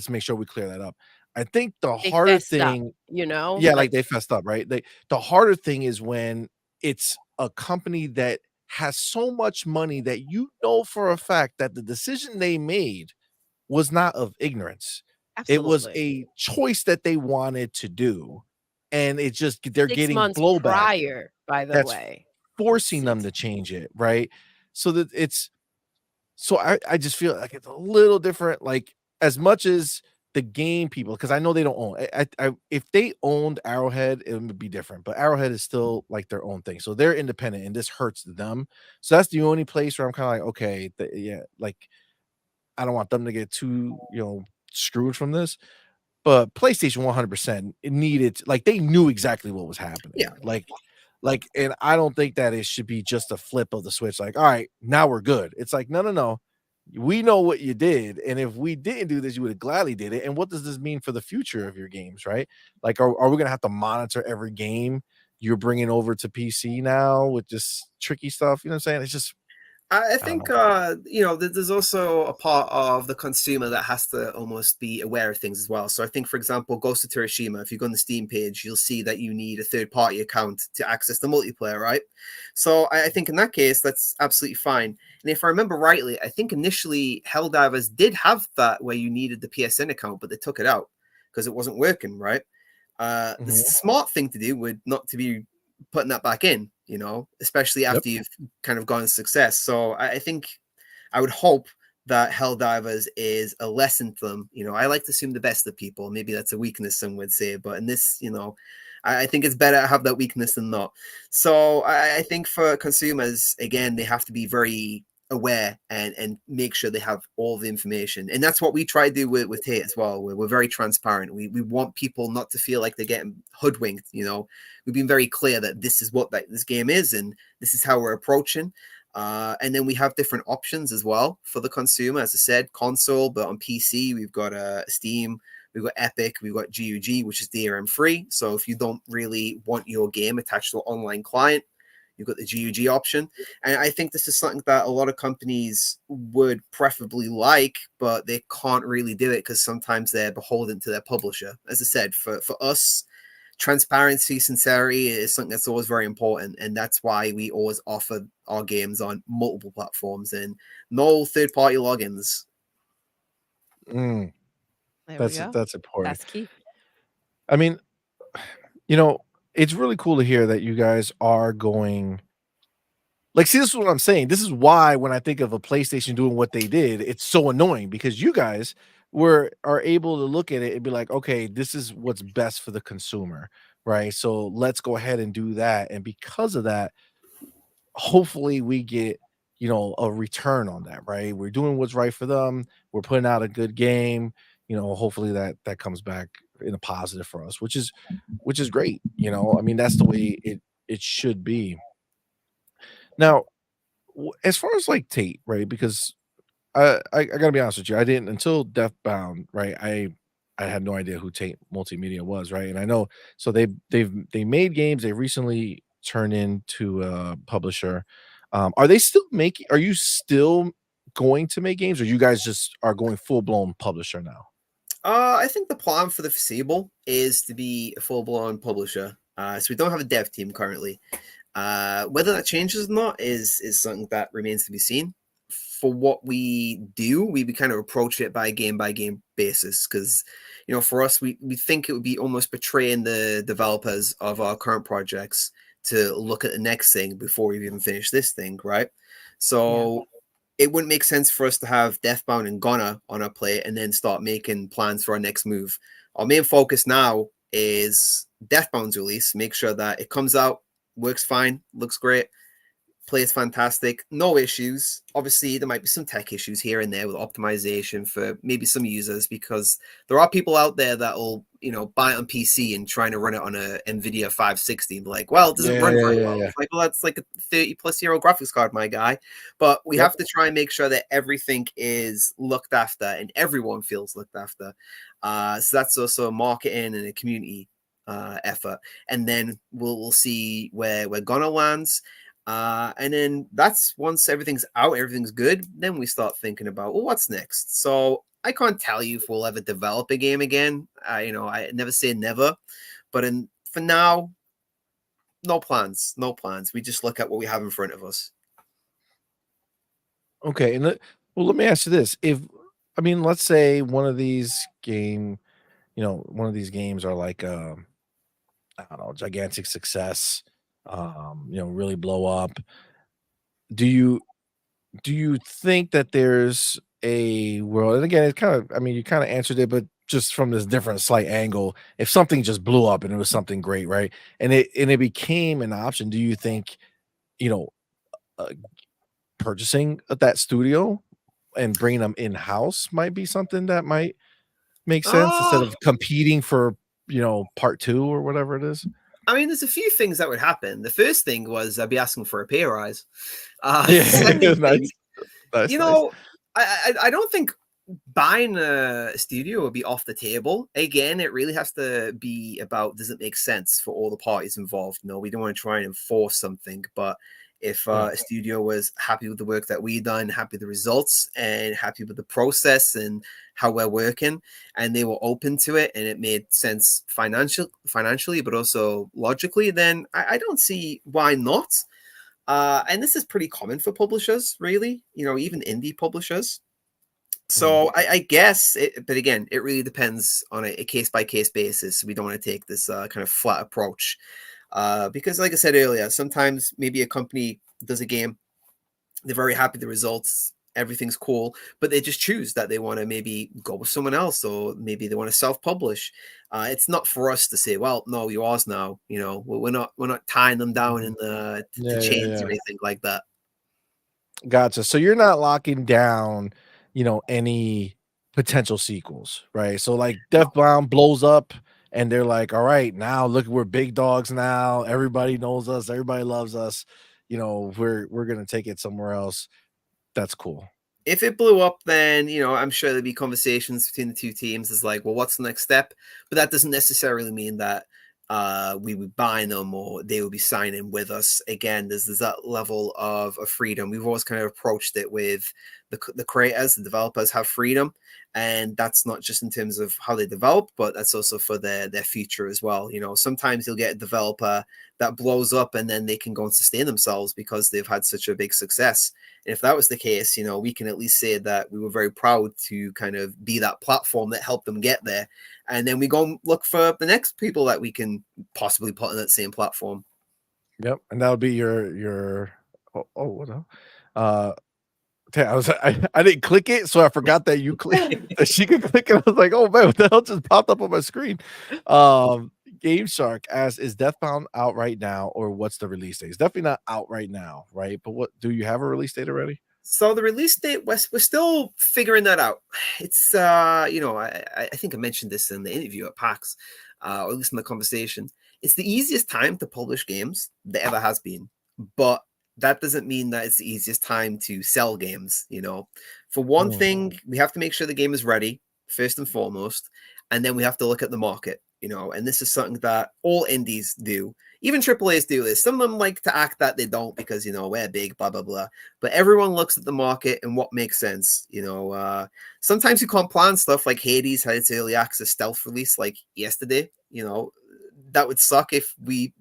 make sure we clear that up." I think the They harder fessed up, thing, yeah, like like they fessed up, right? The harder thing is when it's a company that has so much money that you know for a fact that the decision they made was not of ignorance. It was absolutely. a choice that they wanted to do, and it just they're 6 getting months blowback prior, by the that's way. forcing them It's to change it, right? So that it's so I just feel like it's a little different, like, as much as the game people, because I know they don't own if they owned Arrowhead, it would be different, but Arrowhead is still, like, their own thing, so they're independent, and this hurts them. So that's the only place where I'm kinda like, "Okay, yeah, like, I don't want them to get too, screwed from this." But PlayStation 100% it needed, like, they knew exactly what was Yeah, happening, and I don't think that it should be just a flip of the switch, like, "Alright, now we're good." It's like, "No, no, no. We know what you did, and if we didn't do this, you would have gladly did it, and what does this mean for the future of your games," right? Like, are we gonna have to monitor every game you're bringing over to PC now with this tricky stuff, you know what I'm saying? It's just I I don't think know. there's also a part of the consumer that has to almost be aware of things as well. So I think, for example, Ghost of Tsushima, if you go on the Steam page, you'll see that you need a third-party account to access the multiplayer, right? So I think in that case, that's absolutely fine. And if I remember rightly, I think initially Helldivers did have that where you needed the PSN account, but they took it out because it wasn't working, right? The Mhm. smart thing to do would not to be putting that back in, especially Yep. after you've kind of gone success. So I think I would hope that Helldivers is a lesson to them. I like to assume the best of people. Maybe that's a weakness, some would say, but in this, I think it's better to have that weakness than not. So I think for consumers, again, they have to be very aware and make sure they have all the information. And that's what we try to do with Tate as well. We're very transparent. We want people not to feel like they're getting hoodwinked. We've been very clear that this is what this game is, and this is how we're approaching. And then we have different options as well for the consumer. As I said, console, but on PC, we've got Steam, we've got Epic, we've got GOG, which is DRM free. So if you don't really want your game attached to an online client, you've got the GOG option. And I think this is something that a lot of companies would preferably like, but they can't really do it because sometimes they're beholden to their publisher. As I said, for us, transparency, sincerity is something that's always very important, and that's why we always offer our games on multiple platforms and no third-party logins. Mm, There we that's go. that's important. That's key. I mean, You know, it's really cool to hear that you guys are going like, see, this is what I'm saying. This is why when I think of a PlayStation doing what they did, it's so annoying because you guys are able to look at it and be like, "Okay, this is what's best for the consumer." Right? So, let's go ahead and do that, and because of that, hopefully we get, a return on that, right? We're doing what's right for them. We're putting out a good game. Hopefully that comes back in a positive for us, which is great. I mean, that's the way it should be. Now, as far as like Tate, right? Because I gotta be honest with you, I didn't until Deathbound, right? I had no idea who Tate Multimedia was, right? And I know so they made games. They recently turned into a publisher. Are they still making? Are you still going to make games, or you guys just are going full blown publisher now? I think the plan for the foreseeable is to be a full blown publisher. So we don't have a dev team currently. Whether that changes or not is something that remains to be seen. For what we do, we kind of approach it by game basis because, for us, we think it would be almost betraying the developers of our current projects to look at the next thing before we even finish this thing, right? Yeah. So it wouldn't make sense for us to have Deathbound and Gunner on our plate and then start making plans for our next move. Our main focus now is Deathbound's release, make sure that it comes out, works fine, looks great, plays fantastic, no issues. Obviously, there might be some tech issues here and there with optimization for maybe some users because there are people out there that will, buy it on PC and trying to run it on a NVIDIA 560 and be like, well, it doesn't Yeah, run yeah, very yeah, well. yeah. It's like, well, that's like a 30-plus-year-old graphics card, my guy. But we Yep. have to try and make sure that everything is looked after and everyone feels looked after. So that's also a marketing and a community effort. And then we'll see where Gunner lands. And then that's once everything's out, everything's good, then we start thinking about, well, what's next? So I can't tell you if we'll ever develop a game again. I never say never, but for now, no plans, no plans. We just look at what we have in front of us. Okay. Well, let me ask you this: if I mean, let's say one of these games are like, I don't know, gigantic success, really blow up. Do you do you think that there's a world, and again, it's kind of, I mean, you kind of answered it, but just from this different slight angle, if something just blew up and it was something great, right? And it became an option, do you think, you know, uh, purchasing that studio and bringing them in-house might be something that might make sense instead Uh, of competing for, part 2 or whatever it is? I mean, there's a few things that would happen. The first thing was I'd be asking for a pay rise. Yeah, Second thing, nice, nice, you nice. know, I don't think buying a studio would be off the table. Again, it really has to be about, does it make sense for all the parties involved? No, we don't want to try and enforce something, but if Mm, a studio was happy with the work that we done, happy with the results, and happy with the process and how we're working, and they were open to it, and it made sense financially, but also logically, then I don't see why not. And this is pretty common for publishers, really. Even indie publishers. mm. So I guess, but again, it really depends on a case by case basis. We don't want to take this kind of flat approach because, like I said earlier, sometimes maybe a company does a game, they're very happy with the results, everything's cool, but they just choose that they want to maybe go with someone else, or maybe they want to self-publish. It's not for us to say, well, no, you're ours now. We're not tying them down in the Yeah, yeah, chains or yeah. anything like that. Gotcha. So you're not locking down, any potential sequels, right? So like No. Deathbound blows up and they're like, all right, now look, we're big dogs now. Everybody knows us, everybody loves us. We're gonna take it somewhere else. That's cool. If it blew up, then I'm sure there'd be conversations between the two teams. Is like, well, what's the next step? But that doesn't necessarily mean that we would buy them or they would be signing with us. Again, there's that level of freedom. We've always kind of approached it with the creators, the developers have freedom, and that's not just in terms of how they develop, but that's also for their future as well. Sometimes you'll get a developer that blows up and then they can go and sustain themselves because they've had such a big success. And if that was the case, we can at least say that we were very proud to kind of be that platform that helped them get there. And then we go and look for the next people that we can possibly put on that same platform. Yep, and that would be your what the I didn't click it, so I forgot that you click that she could click it. I was like, "Oh, man, what the hell just popped up on my screen?" Game Shark asks, "Is Deathbound out right now, or what's the release date?" It's definitely not out right now, right? But what do you have a release date already? So the release date, we're still figuring that out. It's I think I mentioned this in the interview at PAX, or at least in the conversation. It's the easiest time to publish games that ever has been, but that doesn't mean that it's the easiest time to sell games. For one thing, we have to make sure the game is ready first and foremost, and then we have to look at the market. And this is something that all indies do. Even AAAs do this. Some of them like to act that they don't because, we're big, blah, blah, blah. But everyone looks at the market and what makes sense. Sometimes you can't plan stuff like Hades had its early access stealth release like yesterday. That would suck if we,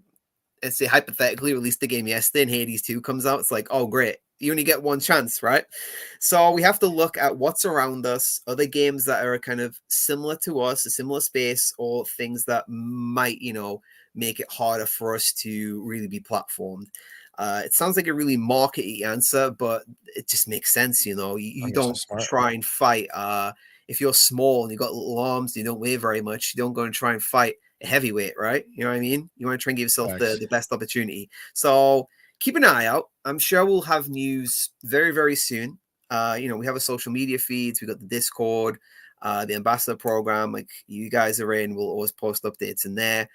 let's say, hypothetically released the game yesterday and Hades 2 comes out. It's like, oh, great. You only get one chance, right? So we have to look at what's around us, other games that are kind of similar to us, a similar space, or things that might, make it harder for us to really be platformed. It sounds like a really markety answer, but it just makes sense. You don't try and fight. If you're small and you got little arms, you don't weigh very much, you don't go and try and fight a heavyweight, right? You know what I mean? You want to try and give yourself the best opportunity. So keep an eye out. I'm sure we'll have news very, very soon. We have a social media feeds. We got the Discord, the ambassador program. Like you guys are in. We'll always post updates in there.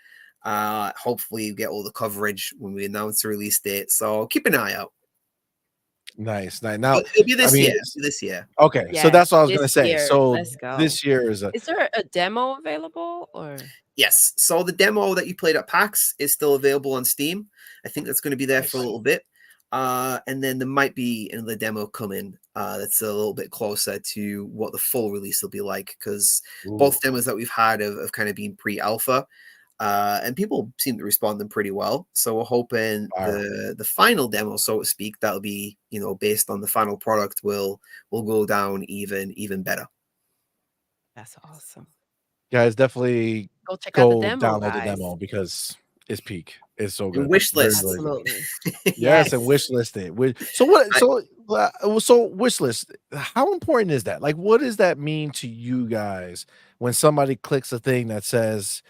Hopefully you get all the coverage when we announce the release date. So keep an eye out. Nice. Now it'll be this year. This year. Okay, Yes, so that's what I was gonna say. year. So Let's go. this year is there a demo available or? Yes. So the demo that you played at PAX is still available on Steam. I think that's going to be there for a little bit. And then there might be another demo coming that's a little bit closer to what the full release will be like, because both demos that we've had have kind of been pre-alpha. And people seem to respond them pretty well. So we're hoping the final demo, so to speak, that'll be, based on the final product will go down even better. That's awesome. Guys, definitely go check out the demo, download guys. the demo because it's peak. It's so good. And wish list. Absolutely. Yes, and wish list it. So wish list. How important is that? Like, what does that mean to you guys when somebody clicks a thing that says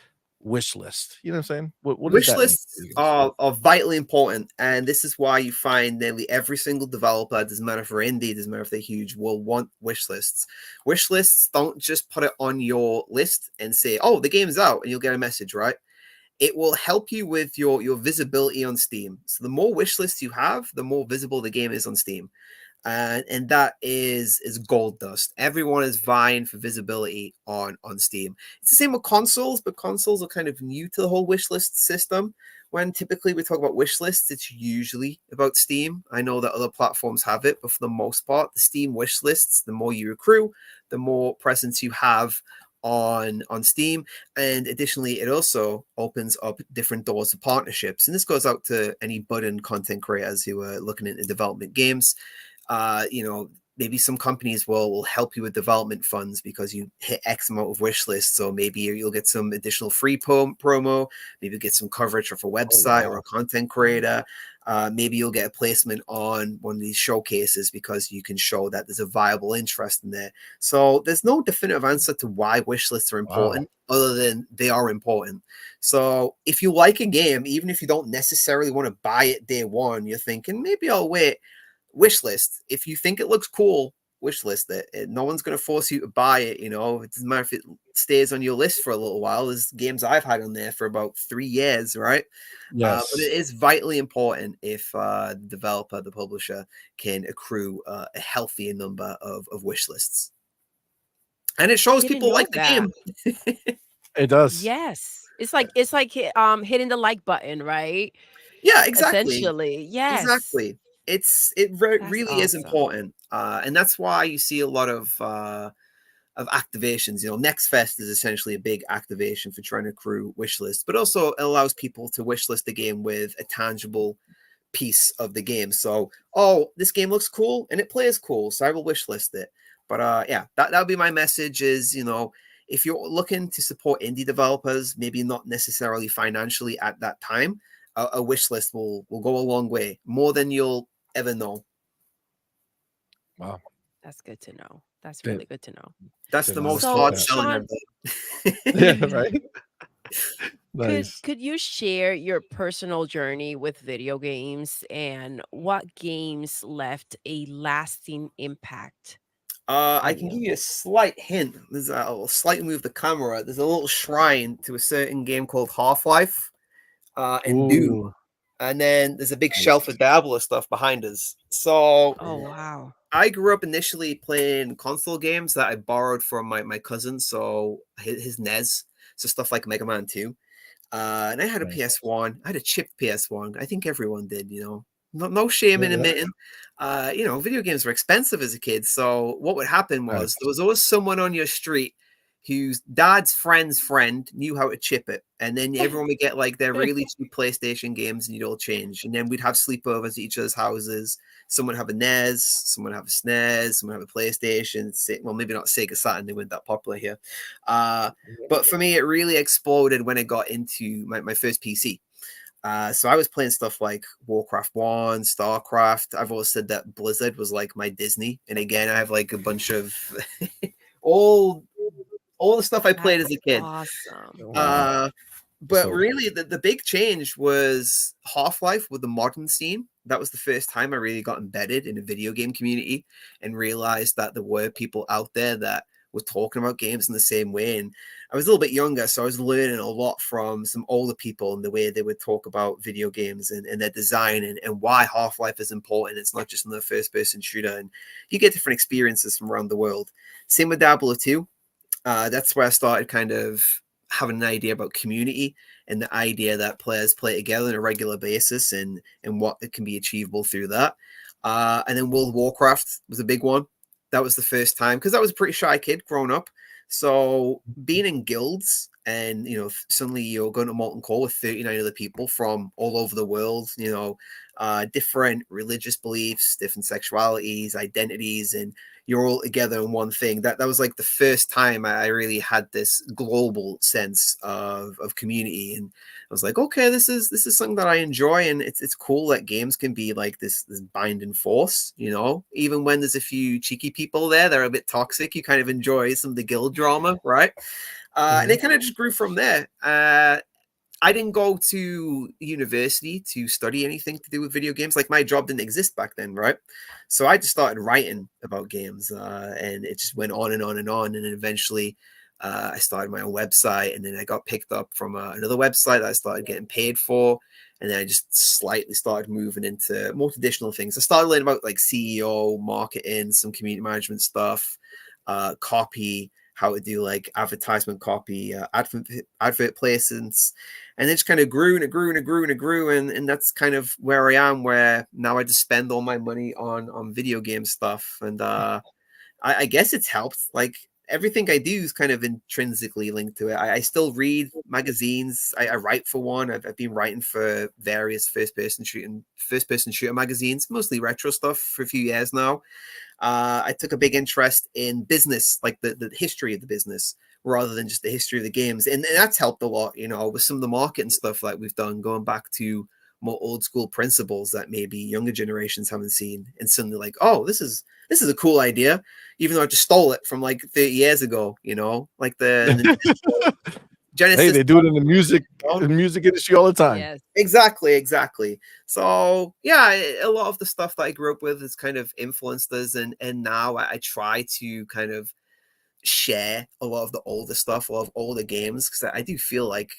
wish list? You know what I'm saying? What wish does that lists mean? are vitally important, and this is why you find nearly every single developer, doesn't matter if they're indie, doesn't matter if they're huge, will want wish lists. Wish lists don't just put it on your list and say, oh, the game's out, and you'll get a message, right? It will help you with your visibility on Steam. So the more wish lists you have, the more visible the game is on Steam. And that is gold dust. Everyone is vying for visibility on Steam. It's the same with consoles, but consoles are kind of new to the whole wish list system. When typically we talk about wish lists, it's usually about Steam. I know that other platforms have it, but for the most part, the Steam wish lists, the more you accrue, the more presence you have on Steam. And additionally, it also opens up different doors of partnerships. And this goes out to any budding content creators who are looking into development games. Maybe some companies will help you with development funds because you hit X amount of wish lists. So maybe you'll get some additional free promo. Maybe you'll get some coverage of a website or a content creator. Maybe you'll get a placement on one of these showcases because you can show that there's a viable interest in there. So there's no definitive answer to why wish lists are important other than they are important. So if you like a game, even if you don't necessarily want to buy it day one, you're thinking maybe I'll wait. Wish list. If you think it looks cool, wish list it. No one's going to force you to buy it. It doesn't matter if it stays on your list for a little while. There's games I've had on there for about 3 years, right? Yes. But it is vitally important if the developer, the publisher, can accrue a healthy number of wish lists. And it shows people like the game. It does. Yes. It's like hitting the like button, right? Yeah, exactly. Essentially, yes. Exactly. It That's really is awesome. important, and that's why you see a lot of activations. You know, Next Fest is essentially a big activation for trying to accrue wish lists, but also it allows people to wish list the game with a tangible piece of the game. So, oh, this game looks cool and it plays cool, so I will wish list it. But yeah, that would be my message. Is, you know, if you're looking to support indie developers, maybe not necessarily financially at that time, a wish list will go a long way, more than you'll ever know. Wow. That's good to know. That's Did really good to know. That's did the not most expect hard So, that. selling Sean, I've done. Yeah, right? could Nice. could you share your personal journey with video games and what games left a lasting impact I on can you? give you a slight hint. There's a I'll slightly move the camera. There's a little shrine to a certain game called Half-Life, and Doom. Ooh, And then there's a big shelf nice. of Diablo stuff behind us. So Oh, wow. I grew up initially playing console games that I borrowed from my cousin, so his NES, so stuff like Mega Man 2. And I had a Nice. PS1. I had a chipped PS1. I think everyone did, you know. No shame Yeah, in yeah. admitting. You know, video games were expensive as a kid. So what would happen was there Nice. was always someone on your street whose dad's friend's friend knew how to chip it. And then everyone would get like their really cheap PlayStation games and you'd all change. And then we'd have sleepovers at each other's houses. Someone would have a NES, someone would have a SNES, someone would have a PlayStation. Well, maybe not Sega Saturn, they weren't that popular here. But for me, it really exploded when I got into my first PC. So I was playing stuff like Warcraft 1, StarCraft. I've always said that Blizzard was like my Disney. And again, I have like a bunch of all all the stuff I played That's as a kid. awesome. Wow. Uh, but So really, the big change was Half-Life with the modern scene. That was the first time I really got embedded in a video game community and realized that there were people out there that were talking about games in the same way. And I was a little bit younger, so I was learning a lot from some older people and the way they would talk about video games and their design and why Half-Life is important. It's not just another first-person shooter, and you get different experiences from around the world. Same with Diablo 2. That's where I started kind of having an idea about community and the idea that players play together on a regular basis and what it can be achievable through that. And then World of Warcraft was a big one. That was the first time because I was a pretty shy kid growing up. So being in guilds and suddenly you're going to Molten Core with 39 other people from all over the world, different religious beliefs, different sexualities, identities, and you're all together in one thing. That was like the first time I really had this global sense of community, and I was like, okay, this is something that I enjoy, and it's cool that games can be like this binding force. Even when there's a few cheeky people there that are a bit toxic, you kind of enjoy some of the guild drama, right? And it kind of just grew from there. I didn't go to university to study anything to do with video games. Like my job didn't exist back then, right? So I just started writing about games, and it just went on and on and on. And then eventually, I started my own website, and then I got picked up from another website that I started getting paid for. And then I just slightly started moving into more traditional things. I started learning about like SEO, marketing, some community management stuff, copy, how to do like advertisement copy, advert placements, and it just kind of grew and it grew and it grew and it grew, and that's kind of where I am. Where now I just spend all my money on video game stuff, and I guess it's helped. Like everything I do is kind of intrinsically linked to it. I still read magazines. I write for one. I've been writing for various first person shooter magazines, mostly retro stuff, for a few years now. I took a big interest in business, like the history of the business, rather than just the history of the games. And that's helped a lot, with some of the marketing stuff that we've done, going back to more old school principles that maybe younger generations haven't seen. And suddenly like, oh, this is a cool idea, even though I just stole it from like 30 years ago, like the hey, Genesis. they do it in the music industry all the time. Yes. Exactly. So yeah, a lot of the stuff that I grew up with has kind of influenced us, and now I try to kind of share a lot of the older stuff, a lot of older games, because I do feel like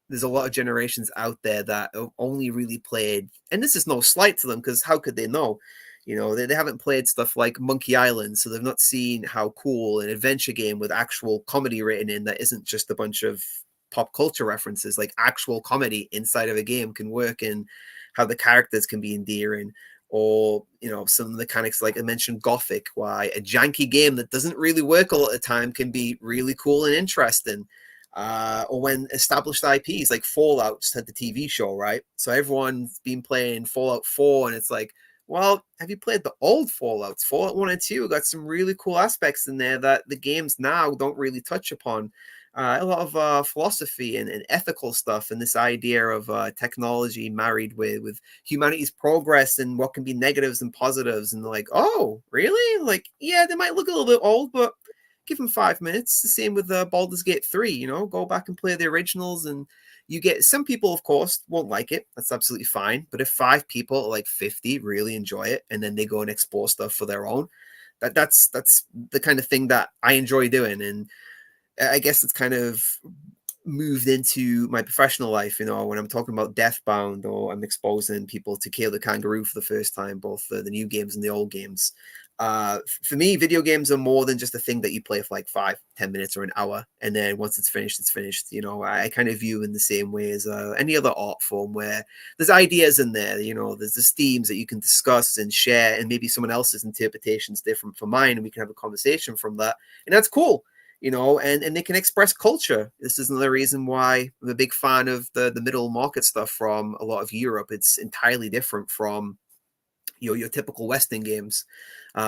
there's a lot of generations out there that have only really played, and this is no slight to them, because how could they know? They haven't played stuff like Monkey Island, so they've not seen how cool an adventure game with actual comedy written in that isn't just a bunch of pop culture references, like actual comedy inside of a game can work, and how the characters can be endearing. or some mechanics like I mentioned, Gothic, why a janky game that doesn't really work a lot of the time can be really cool and interesting. Or when established IPs like Fallout just had the TV show, right? So everyone's been playing Fallout 4, and it's like, well, have you played the old Fallouts? Fallout 1 and 2 got some really cool aspects in there that the games now don't really touch upon. A lot of philosophy and ethical stuff, and this idea of technology married with humanity's progress and what can be negatives and positives. And they're like, oh, really? Like, yeah, they might look a little bit old, but give them 5 minutes. The same with Baldur's Gate 3, go back and play the originals, and you get some people, of course, won't like it. That's absolutely fine. But if 5 people, like 50, really enjoy it, and then they go and explore stuff for their own, that's the kind of thing that I enjoy doing. And I guess it's kind of moved into my professional life, when I'm talking about Deathbound, or I'm exposing people to Kill the Kangaroo for the first time, both the new games and the old games. For me, video games are more than just a thing that you play for like 5-10 minutes or an hour, and then once it's finished, it's finished. I kind of view in the same way as any other art form, where there's ideas in there. There's the themes that you can discuss and share, and maybe someone else's interpretation is different from mine, and we can have a conversation from that, and that's cool. And they can express culture. This is another reason why I'm a big fan of the middle market stuff from a lot of Europe. It's entirely different from your typical Western games.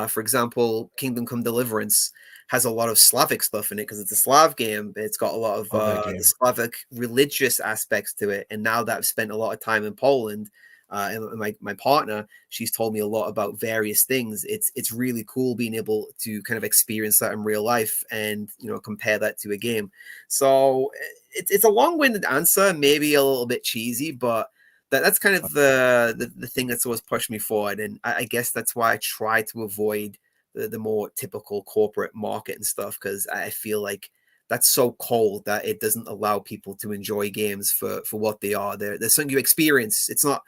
For example, Kingdom Come Deliverance has a lot of Slavic stuff in it because it's a Slav game. It's got a lot of the Slavic religious aspects to it. And now that I've spent a lot of time in Poland, and my partner, she's told me a lot about various things. It's really cool being able to kind of experience that in real life and compare that to a game. So it's a long-winded answer, maybe a little bit cheesy, but that's kind of the thing that's always pushed me forward. And I guess that's why I try to avoid the more typical corporate market and stuff, because I feel like that's so cold that it doesn't allow people to enjoy games for what they are. There's something you experience. It's not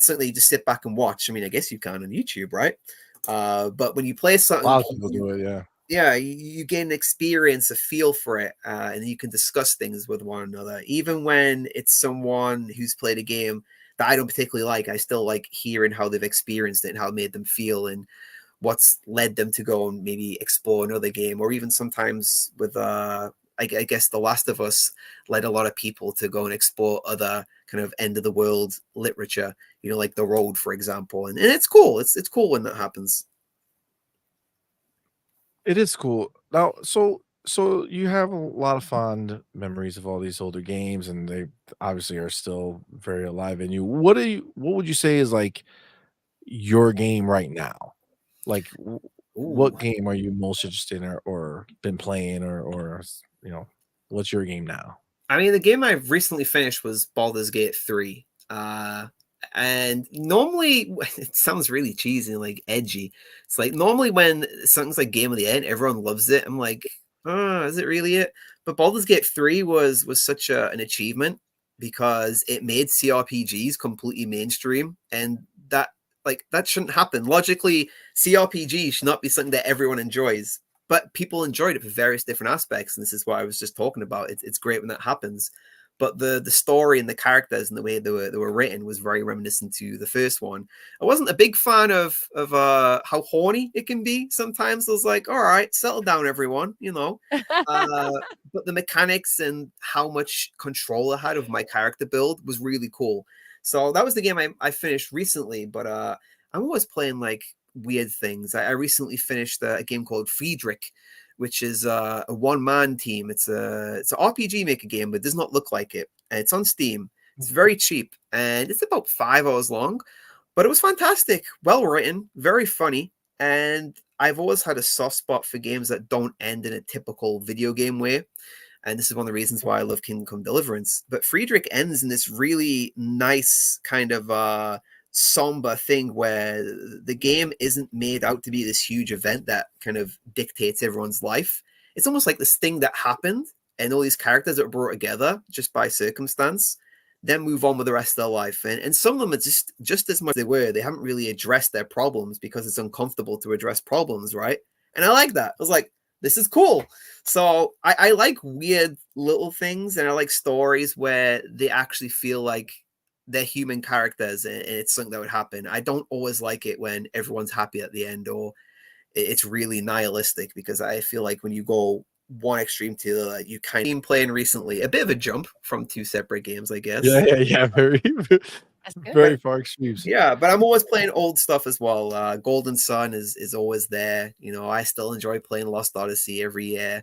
something you just sit back and watch. I mean, I guess you can on YouTube, right? But when you play something, a lot of people do it, yeah. Yeah, you gain an experience, a feel for it, and you can discuss things with one another. Even when it's someone who's played a game that I don't particularly like, I still like hearing how they've experienced it and how it made them feel and what's led them to go and maybe explore another game. Or even sometimes with I guess The Last of Us led a lot of people to go and explore other kind of end of the world literature, like The Road, for example. And it's cool. It's cool when that happens. It is cool. Now, so you have a lot of fond memories of all these older games, and they obviously are still very alive in you. What would you say is like your game right now? Like what game are you most interested in or been playing or what's your game now? I mean, the game I've recently finished was Baldur's Gate 3. And normally, it sounds really cheesy and like edgy. It's like normally when something's like Game of the Year, everyone loves it. I'm like, oh, is it really it? But Baldur's Gate 3 was such an achievement because it made CRPGs completely mainstream, and that shouldn't happen. Logically, CRPG should not be something that everyone enjoys, but people enjoyed it for various different aspects, and this is what I was just talking about. It's great when that happens. But the story and the characters and the way they were written was very reminiscent to the first one. I wasn't a big fan of how horny it can be sometimes. I was like, all right, settle down, everyone, but the mechanics and how much control I had of my character build was really cool. So that was the game I finished recently. But I'm always playing like weird things. I recently finished a game called Friedrich, which is a one-man team. It's an RPG maker game, but does not look like it. And it's on Steam. It's very cheap, and it's about 5 hours long. But it was fantastic, well written, very funny, and I've always had a soft spot for games that don't end in a typical video game way. And this is one of the reasons why I love Kingdom Come Deliverance. But Friedrich ends in this really nice kind of somber thing where the game isn't made out to be this huge event that kind of dictates everyone's life. It's almost like this thing that happened and all these characters that were brought together just by circumstance, then move on with the rest of their life. And some of them are just as much as they were. They haven't really addressed their problems because it's uncomfortable to address problems, right? And I like that. I was like, this is cool. So I like weird little things, and I like stories where they actually feel like they're human characters and it's something that would happen. I don't always like it when everyone's happy at the end or it's really nihilistic, because I feel like when you go one extreme to the other, you kind of been playing recently a bit of a jump from two separate games, I guess. Yeah. Very, That's good. very far extremes. Yeah, but I'm always playing old stuff as well. Golden Sun is always there. You know, I still enjoy playing Lost Odyssey every year.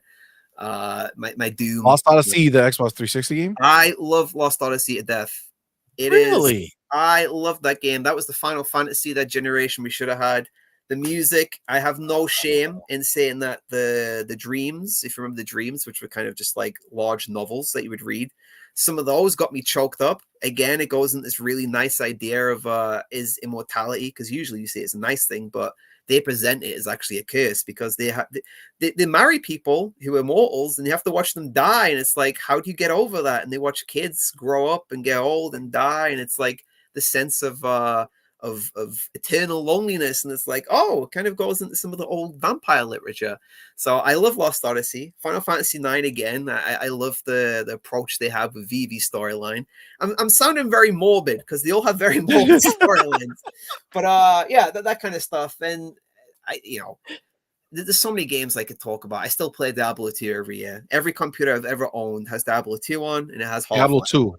My Doom. Lost Odyssey, the Xbox 360 game. I love Lost Odyssey to death. It Really? is. I love that game. That was the Final Fantasy that generation we should have had. The music, I have no shame in saying that the dreams, if you remember the dreams, which were kind of just like large novels that you would read, some of those got me choked up. Again, it goes in this really nice idea of is immortality, because usually you say it's a nice thing, but they present it as actually a curse, because they marry people who are mortals and you have to watch them die, and it's like, how do you get over that? And they watch kids grow up and get old and die, and it's like the sense of eternal loneliness, and it's like, oh, it kind of goes into some of the old vampire literature. So I love Lost Odyssey. Final Fantasy 9 again. I love the approach they have with Vivi's storyline. I'm sounding very morbid because they all have very morbid storylines, but yeah, that kind of stuff. And there's so many games I could talk about. I still play Diablo 2 every year. Every computer I've ever owned has Diablo 2 on, and it has Diablo 2.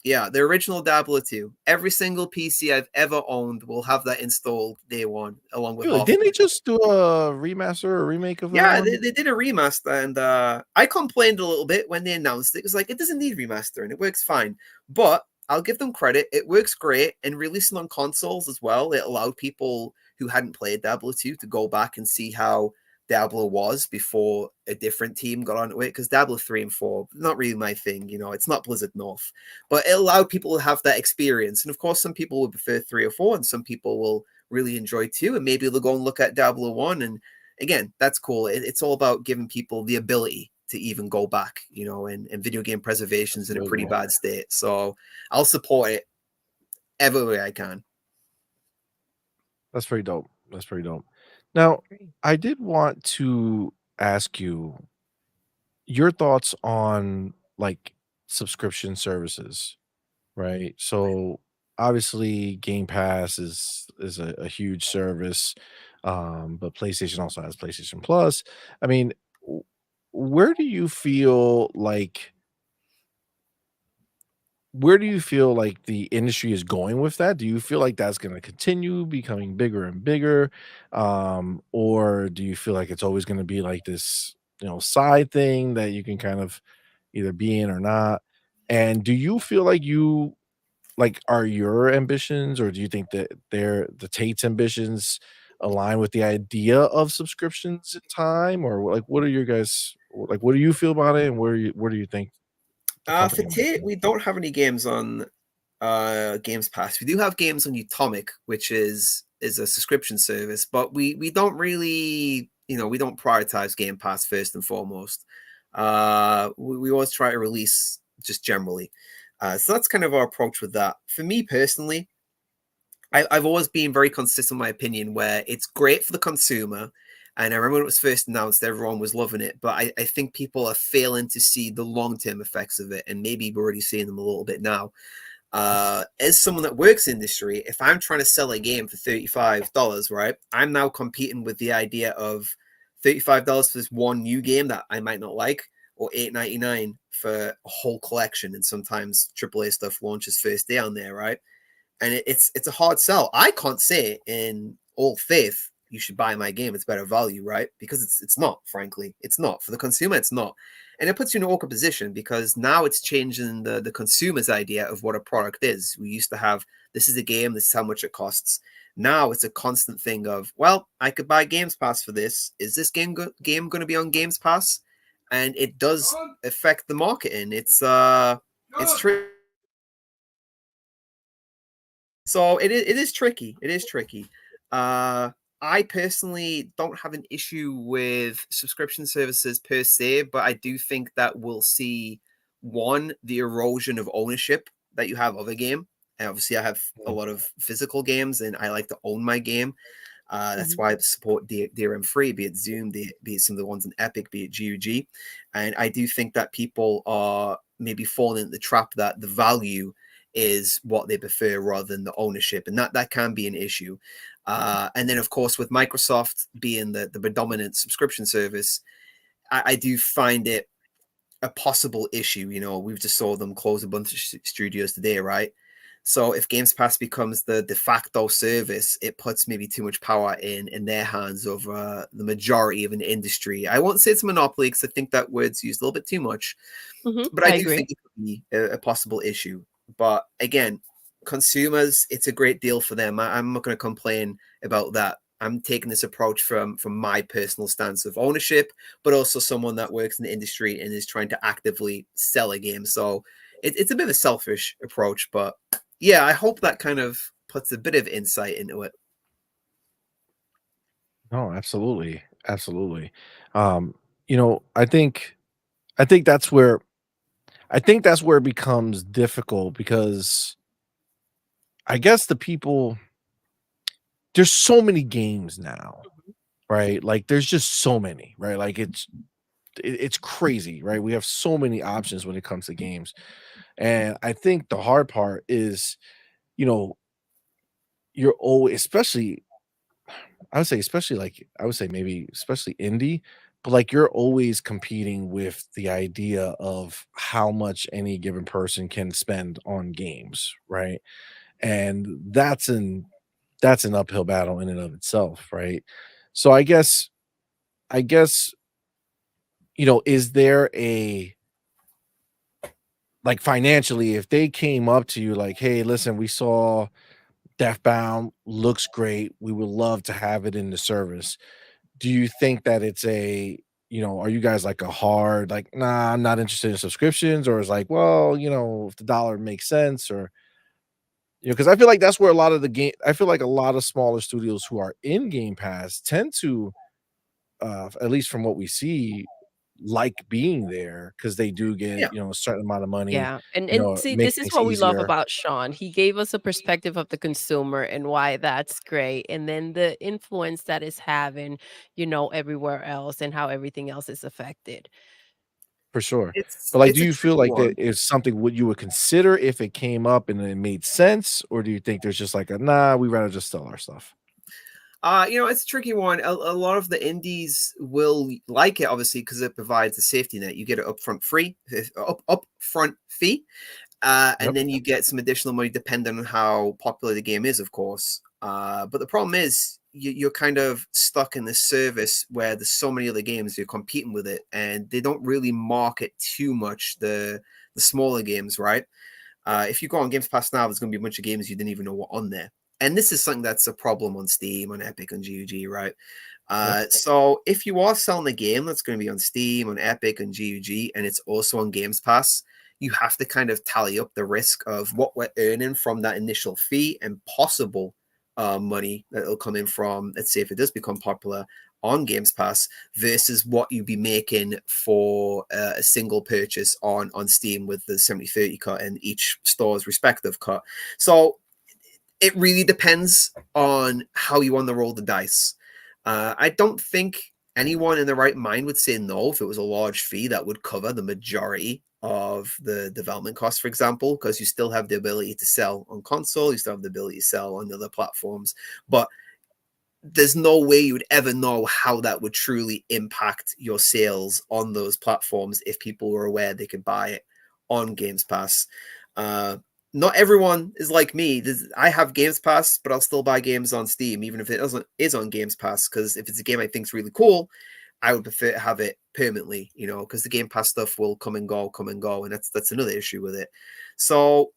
Yeah, the original Diablo 2. Every single PC I've ever owned will have that installed day one, along with Really? Didn't they just do a remaster or a remake of that? Yeah, one? they did a remaster, and I complained a little bit when they announced it. It was like, it doesn't need remastering, it works fine. But I'll give them credit, it works great, and releasing on consoles as well, it allowed people who hadn't played Diablo 2 to go back and see how Diablo was before a different team got onto it, because Diablo 3 and 4, not really my thing, it's not Blizzard North, but it allowed people to have that experience. And of course, some people would prefer 3 or 4, and some people will really enjoy 2, and maybe they'll go and look at Diablo 1, and again, that's cool. It's all about giving people the ability to even go back, and video game preservation's in a pretty bad state. So I'll support it every way I can. That's pretty dope. Now, I did want to ask you your thoughts on like subscription services, right? So obviously Game Pass is a huge service, but PlayStation also has PlayStation Plus. I mean, where do you feel like the industry is going with that? Do you feel like that's going to continue becoming bigger and bigger? Or do you feel like it's always going to be like this, side thing that you can kind of either be in or not? And do you feel like are your ambitions, or do you think that the Tate's ambitions align with the idea of subscriptions in time? Or like, what are your guys, like, what do you feel about it? And where do you think the For company might Tate, be? we don't have any games on Games Pass. We do have games on Utomic, which is a subscription service, but we don't really, we don't prioritize Game Pass first and foremost. We always try to release just generally. So that's kind of our approach with that. For me personally, I've always been very consistent in my opinion, where it's great for the consumer. And I remember when it was first announced, everyone was loving it. But I think people are failing to see the long-term effects of it. And maybe we're already seeing them a little bit now. As someone that works in the industry, if I'm trying to sell a game for $35, right, I'm now competing with the idea of $35 for this one new game that I might not like, or $8.99 for a whole collection. And sometimes AAA stuff launches first day on there, right? And it's a hard sell. I can't say in all faith you should buy my game, it's better value, right? Because it's not, frankly. It's not. For the consumer, it's not. And it puts you in an awkward position, because now it's changing the consumer's idea of what a product is. We used to have, this is a game, this is how much it costs. Now it's a constant thing of, well, I could buy Games Pass for this. Is this game going to be on Games Pass? And it does affect the marketing. It's true. So it is tricky. It is tricky. I personally don't have an issue with subscription services per se, but I do think that we'll see, one, the erosion of ownership that you have of a game. And obviously, I have a lot of physical games, and I like to own my game. That's why I support DRM-free, be it Zoom, be it some of the ones in Epic, be it GOG. And I do think that people are maybe falling into the trap that the value is what they prefer rather than the ownership, and that can be an issue. And then, of course, with Microsoft being the predominant subscription service, I do find it a possible issue. You know, we've just saw them close a bunch of studios today, right? So if Games Pass becomes the de facto service, it puts maybe too much power in their hands over the majority of an industry. I won't say it's a monopoly because I think that word's used a little bit too much, but I I do agree. think it could be a possible issue. But again, consumers, it's a great deal for them. I'm not going to complain about that. I'm taking this approach from my personal stance of ownership, but also someone that works in the industry and is trying to actively sell a game. So it's a bit of a selfish approach, but yeah, I hope that kind of puts a bit of insight into it. No, absolutely. Absolutely. You know, I think that's where it becomes difficult because I guess the people there's so many games now, Mhm. right? Like there's just so many, right? Like it's crazy, right? We have so many options when it comes to games. And I think the hard part is, you know, you're always especially I would say especially like I would say maybe especially indie, but like you're always competing with the idea of how much any given person can spend on games, right? And that's an uphill battle in and of itself, right? So I guess is there a like financially if they came up to you like, "Hey, listen, we saw Deathbound looks great. We would love to have it in the service." Do you think that it's are you guys like a hard like, "Nah, I'm not interested in subscriptions," or is like, "Well, if the dollar makes sense," or because I feel like that's where a lot of the game I feel like a lot of smaller studios who are in Game Pass tend to, at least from what we see, like being there because they do get, Yeah. a certain amount of money, Yeah, and see, it makes this is things what we love easier. about Sean. He gave us a perspective of the consumer and why that's great, and then the influence that it's having, everywhere else and how everything else is affected. For sure. It's But, like, do it's a you feel tricky like that one. is something what you would consider if it came up and it made sense, or do you think there's just like a, "Nah, we rather just sell our stuff?" It's a tricky one. A lot of the indies will like it, obviously, because it provides a safety net. You get it upfront free, upfront fee, and Yep, then you get some additional money depending on how popular the game is, of course. But the problem is you're kind of stuck in this service where there's so many other games you're competing with it, and they don't really market too much the smaller games, right? If you go on Games Pass now, there's going to be a bunch of games you didn't even know were on there. And this is something that's a problem on Steam, on Epic, on GOG, right? yep. So if you are selling a game that's going to be on Steam, on Epic, and GOG, and it's also on Games Pass, you have to kind of tally up the risk of what we're earning from that initial fee and possible money that will come in from, let's say, if it does become popular on Games Pass versus what you'd be making for a single purchase on Steam with the 70/30 cut and each store's respective cut. So it really depends on how you want to roll the dice. I don't think anyone in the right mind would say no if it was a large fee that would cover the majority of the development costs, for example, because you still have the ability to sell on console, you still have the ability to sell on other platforms, but there's no way you would ever know how that would truly impact your sales on those platforms if people were aware they could buy it on Games Pass. Uh, Not everyone is like me. I have Games Pass, but I'll still buy games on Steam, even if it doesn't is on Games Pass, because if it's a game I think is really cool, I would prefer to have it permanently, because the Game Pass stuff will come and go, and that's another issue with it. So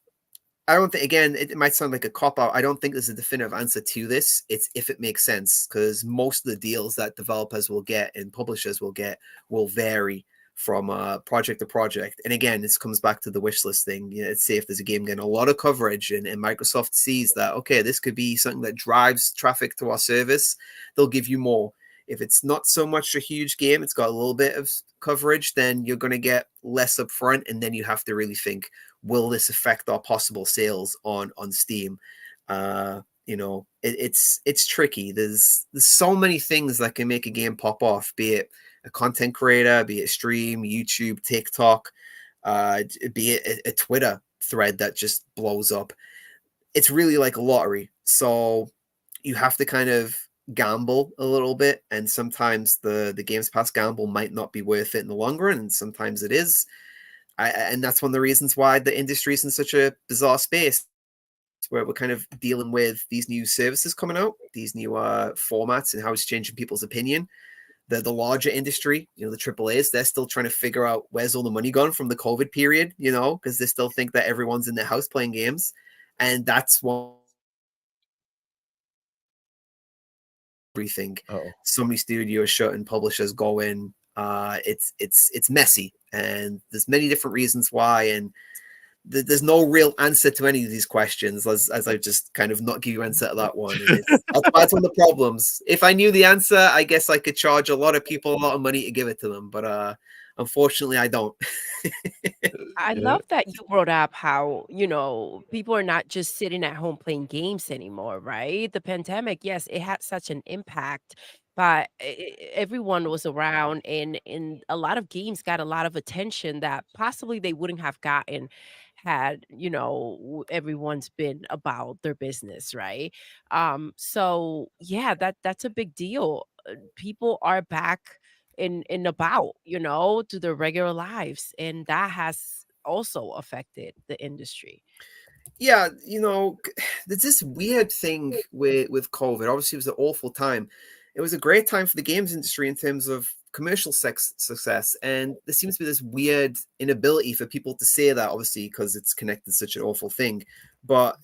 I don't think, again, it might sound like a cop out. I don't think there's a definitive answer to this. It's if it makes sense, because most of the deals that developers will get and publishers will get will vary from project to project. And again, this comes back to the wish list thing. Let's say if there's a game getting a lot of coverage and Microsoft sees that, okay, this could be something that drives traffic to our service, they'll give you more. If it's not so much a huge game, it's got a little bit of coverage, then you're going to get less upfront. And then you have to really think, will this affect our possible sales on Steam? It's tricky. There's so many things that can make a game pop off, be it a content creator, be it stream, YouTube, TikTok, be it a Twitter thread that just blows up. It's really like a lottery. So you have to kind of gamble a little bit, and sometimes the Games Pass gamble might not be worth it in the long run, and sometimes it is. And that's one of the reasons why the industry is in such a bizarre space, where we're kind of dealing with these new services coming out, these new formats, and how it's changing people's opinion. The larger industry, the AAAs, they're still trying to figure out where's all the money gone from the COVID period, because they still think that everyone's in their house playing games. And that's one everything. Oh, So many studios shutting, publishers going. It's messy, and there's many different reasons why, and there's no real answer to any of these questions, as I just kind of not give you answer to that one. And that's one of the problems. If I knew the answer, I guess I could charge a lot of people a lot of money to give it to them, but unfortunately I don't. I yeah. love that you brought up how, people are not just sitting at home playing games anymore, right? The pandemic, yes, it had such an impact, but everyone was around, and a lot of games got a lot of attention that possibly they wouldn't have gotten had, everyone's been about their business, right? So yeah, that's a big deal. People are back in about, to their regular lives, and that has also affected the industry. Yeah, there's this weird thing with COVID. Obviously, it was an awful time. It was a great time for the games industry in terms of commercial success, and there seems to be this weird inability for people to say that, obviously, because it's connected to such an awful thing. But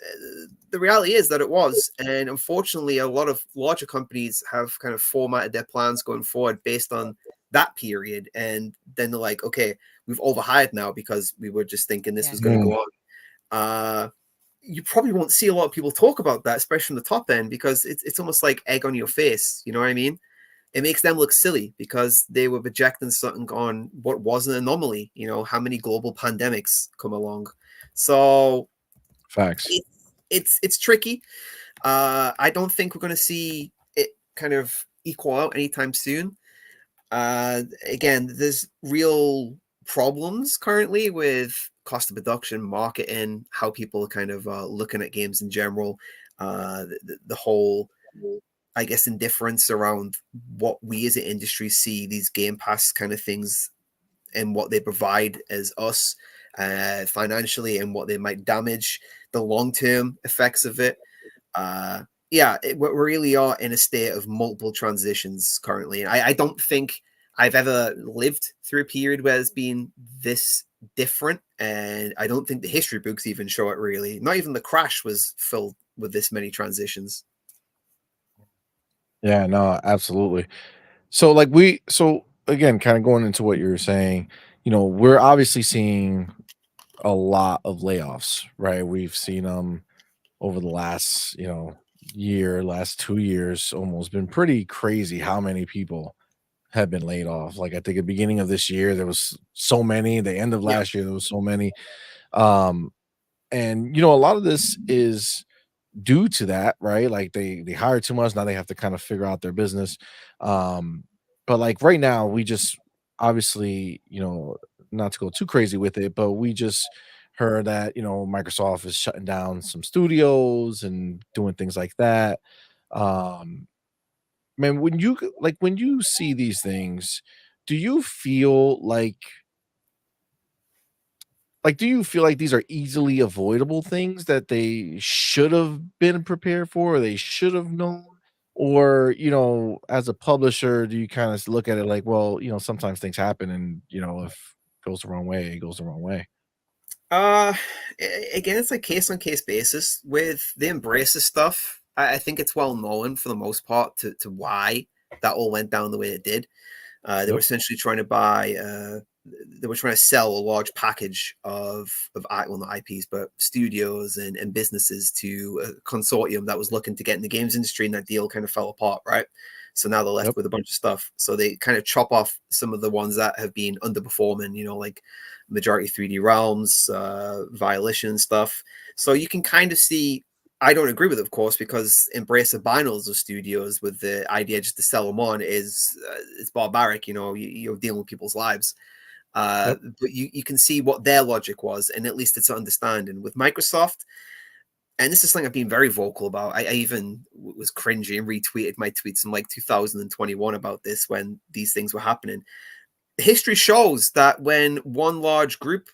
the reality is that it was, and unfortunately, a lot of larger companies have kind of formatted their plans going forward based on that period, and then they're like, okay, we've overhired now because we were just thinking this Yeah. was going to go on. You probably won't see a lot of people talk about that, especially from the top end, because it's almost like egg on your face. You know what I mean? It makes them look silly because they were projecting something on what was an anomaly. How many global pandemics come along? So Facts. it's tricky. I don't think we're going to see it kind of equal out anytime soon. Again, there's real problems currently with cost of production, marketing, how people are kind of looking at games in general, the whole, I guess, indifference around what we as an industry see these Game Pass kind of things and what they provide as us financially, and what they might damage, the long-term effects of it. Yeah, we really are in a state of multiple transitions currently. I don't think I've ever lived through a period where it's been this different, and I don't think the history books even show it really. Not even the crash was filled with this many transitions. Yeah, no, absolutely. So again, kind of going into what you were saying, we're obviously seeing a lot of layoffs, right? We've seen them over the last, last 2 years, almost been pretty crazy how many people have been laid off. Like I think at the beginning of this year, there was so many, the end of Yeah. last year, there was so many. Um, and a lot of this is due to that, right? Like they hire too much, now they have to kind of figure out their business. But like right now, we just obviously, not to go too crazy with it, but we just heard that, Microsoft is shutting down some studios and doing things like that. Um, man, when you see these things, do you feel do you feel like these are easily avoidable things that they should have been prepared for, or they should have known? Or, as a publisher, do you kind of look at it like, well, sometimes things happen and, if it goes the wrong way, it goes the wrong way. Uh, Again, it's like case on case basis with the Embracer stuff. I think it's well known for the most part to why that all went down the way it did. They were Yep. essentially trying to buy. They were trying to sell a large package of well, not IPs, but studios and businesses to a consortium that was looking to get in the games industry, and that deal kind of fell apart, right? So now they're left Yep. with a bunch of stuff. So they kind of chop off some of the ones that have been underperforming, like Majority 3D Realms, Violation stuff. So you can kind of see. I don't agree with it, of course, because Embracer buying all those studios with the idea just to sell them on is it's barbaric. You're dealing with people's lives. Yep. But you can see what their logic was, and at least it's understanding. With Microsoft, and this is something I've been very vocal about. I even was cringy and retweeted my tweets in like 2021 about this when these things were happening. History shows that when one large group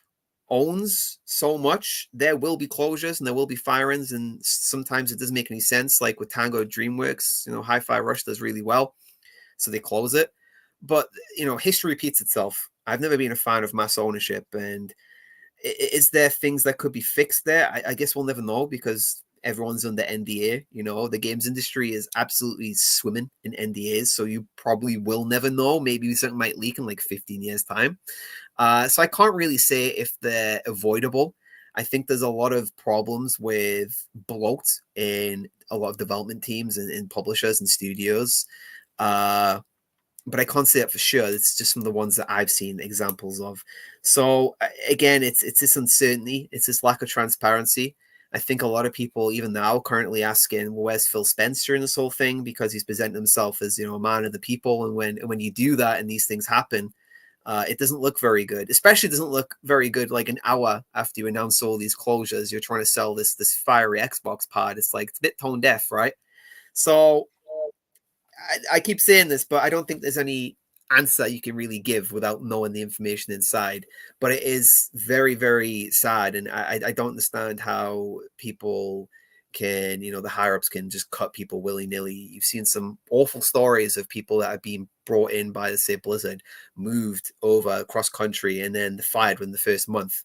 owns so much, there will be closures and there will be firings, and sometimes it doesn't make any sense. Like with Tango DreamWorks, Hi-Fi Rush does really well, so they close it. But history repeats itself. I've never been a fan of mass ownership, and is there things that could be fixed there? I guess we'll never know because everyone's under NDA. The games industry is absolutely swimming in NDAs, so you probably will never know. Maybe something might leak in like 15 years' time. So I can't really say if they're avoidable. I think there's a lot of problems with bloat in a lot of development teams and publishers and studios. But I can't say it for sure. It's just from the ones that I've seen examples of. So again, it's this uncertainty. It's this lack of transparency. I think a lot of people, even now, currently asking, well, where's Phil Spencer in this whole thing? Because he's presenting himself as, a man of the people. And when you do that and these things happen, it doesn't look very good. Especially doesn't look very good like an hour after you announce all these closures. You're trying to sell this fiery Xbox pod. It's like, it's a bit tone deaf, right? So I keep saying this, but I don't think there's any answer you can really give without knowing the information inside. But it is very, very sad. And I don't understand how people can, the higher ups can just cut people willy nilly. You've seen some awful stories of people that have been brought in by, say, Blizzard, moved over across country, and then fired within the first month.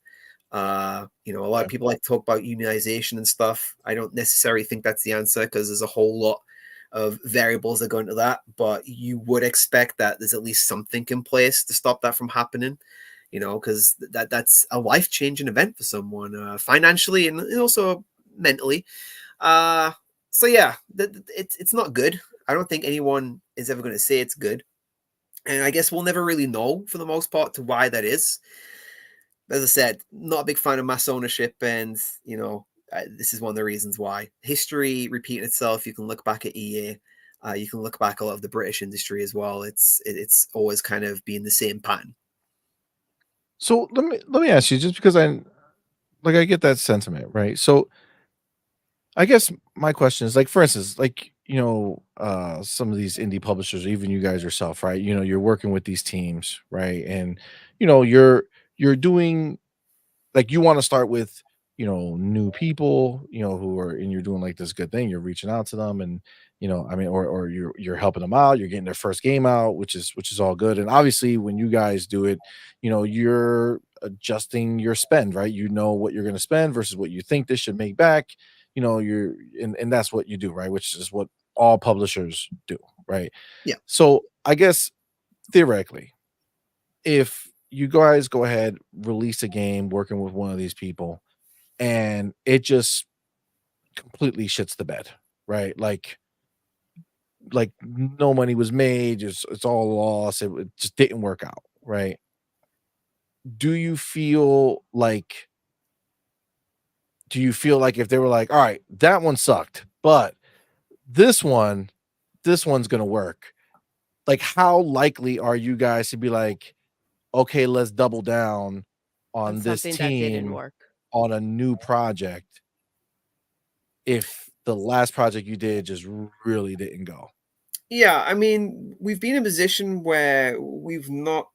A lot of people like to talk about unionization and stuff. I don't necessarily think that's the answer because there's a whole lot of variables that go into that, but you would expect that there's at least something in place to stop that from happening, because that's a life-changing event for someone, financially and also mentally. So yeah, it's not good. I don't think anyone is ever going to say it's good, and I guess we'll never really know for the most part to why that is. As I said, not a big fan of mass ownership, and this is one of the reasons why. History repeating itself. You can look back at EA. You can look back a lot of the British industry as well. It's always kind of been the same pattern. So let me ask you, just because I get that sentiment, right? So I guess my question is, like, for instance, like, some of these indie publishers, or even you guys yourself, right? You're working with these teams, right? And you're doing, like, you want to start with, new people, who are, and you're doing like this good thing. You're reaching out to them, and I mean, or you're helping them out. You're getting their first game out, which is all good. And obviously, when you guys do it, you're adjusting your spend, right? You know what you're going to spend versus what you think this should make back. You're and that's what you do, right? Which is what all publishers do, right? Yeah. So I guess theoretically, if you guys go ahead, release a game working with one of these people, and it just completely shits the bed, right? Like no money was made, it's all lost. It just didn't work out, right? Do you feel like if they were like, all right, that one sucked, but this one, this one's gonna work. Like, how likely are you guys to be like, okay, let's double down on on this something that didn't team work? on a new project if the last project you did just really didn't go? Yeah, I mean, we've been in a position where we've not,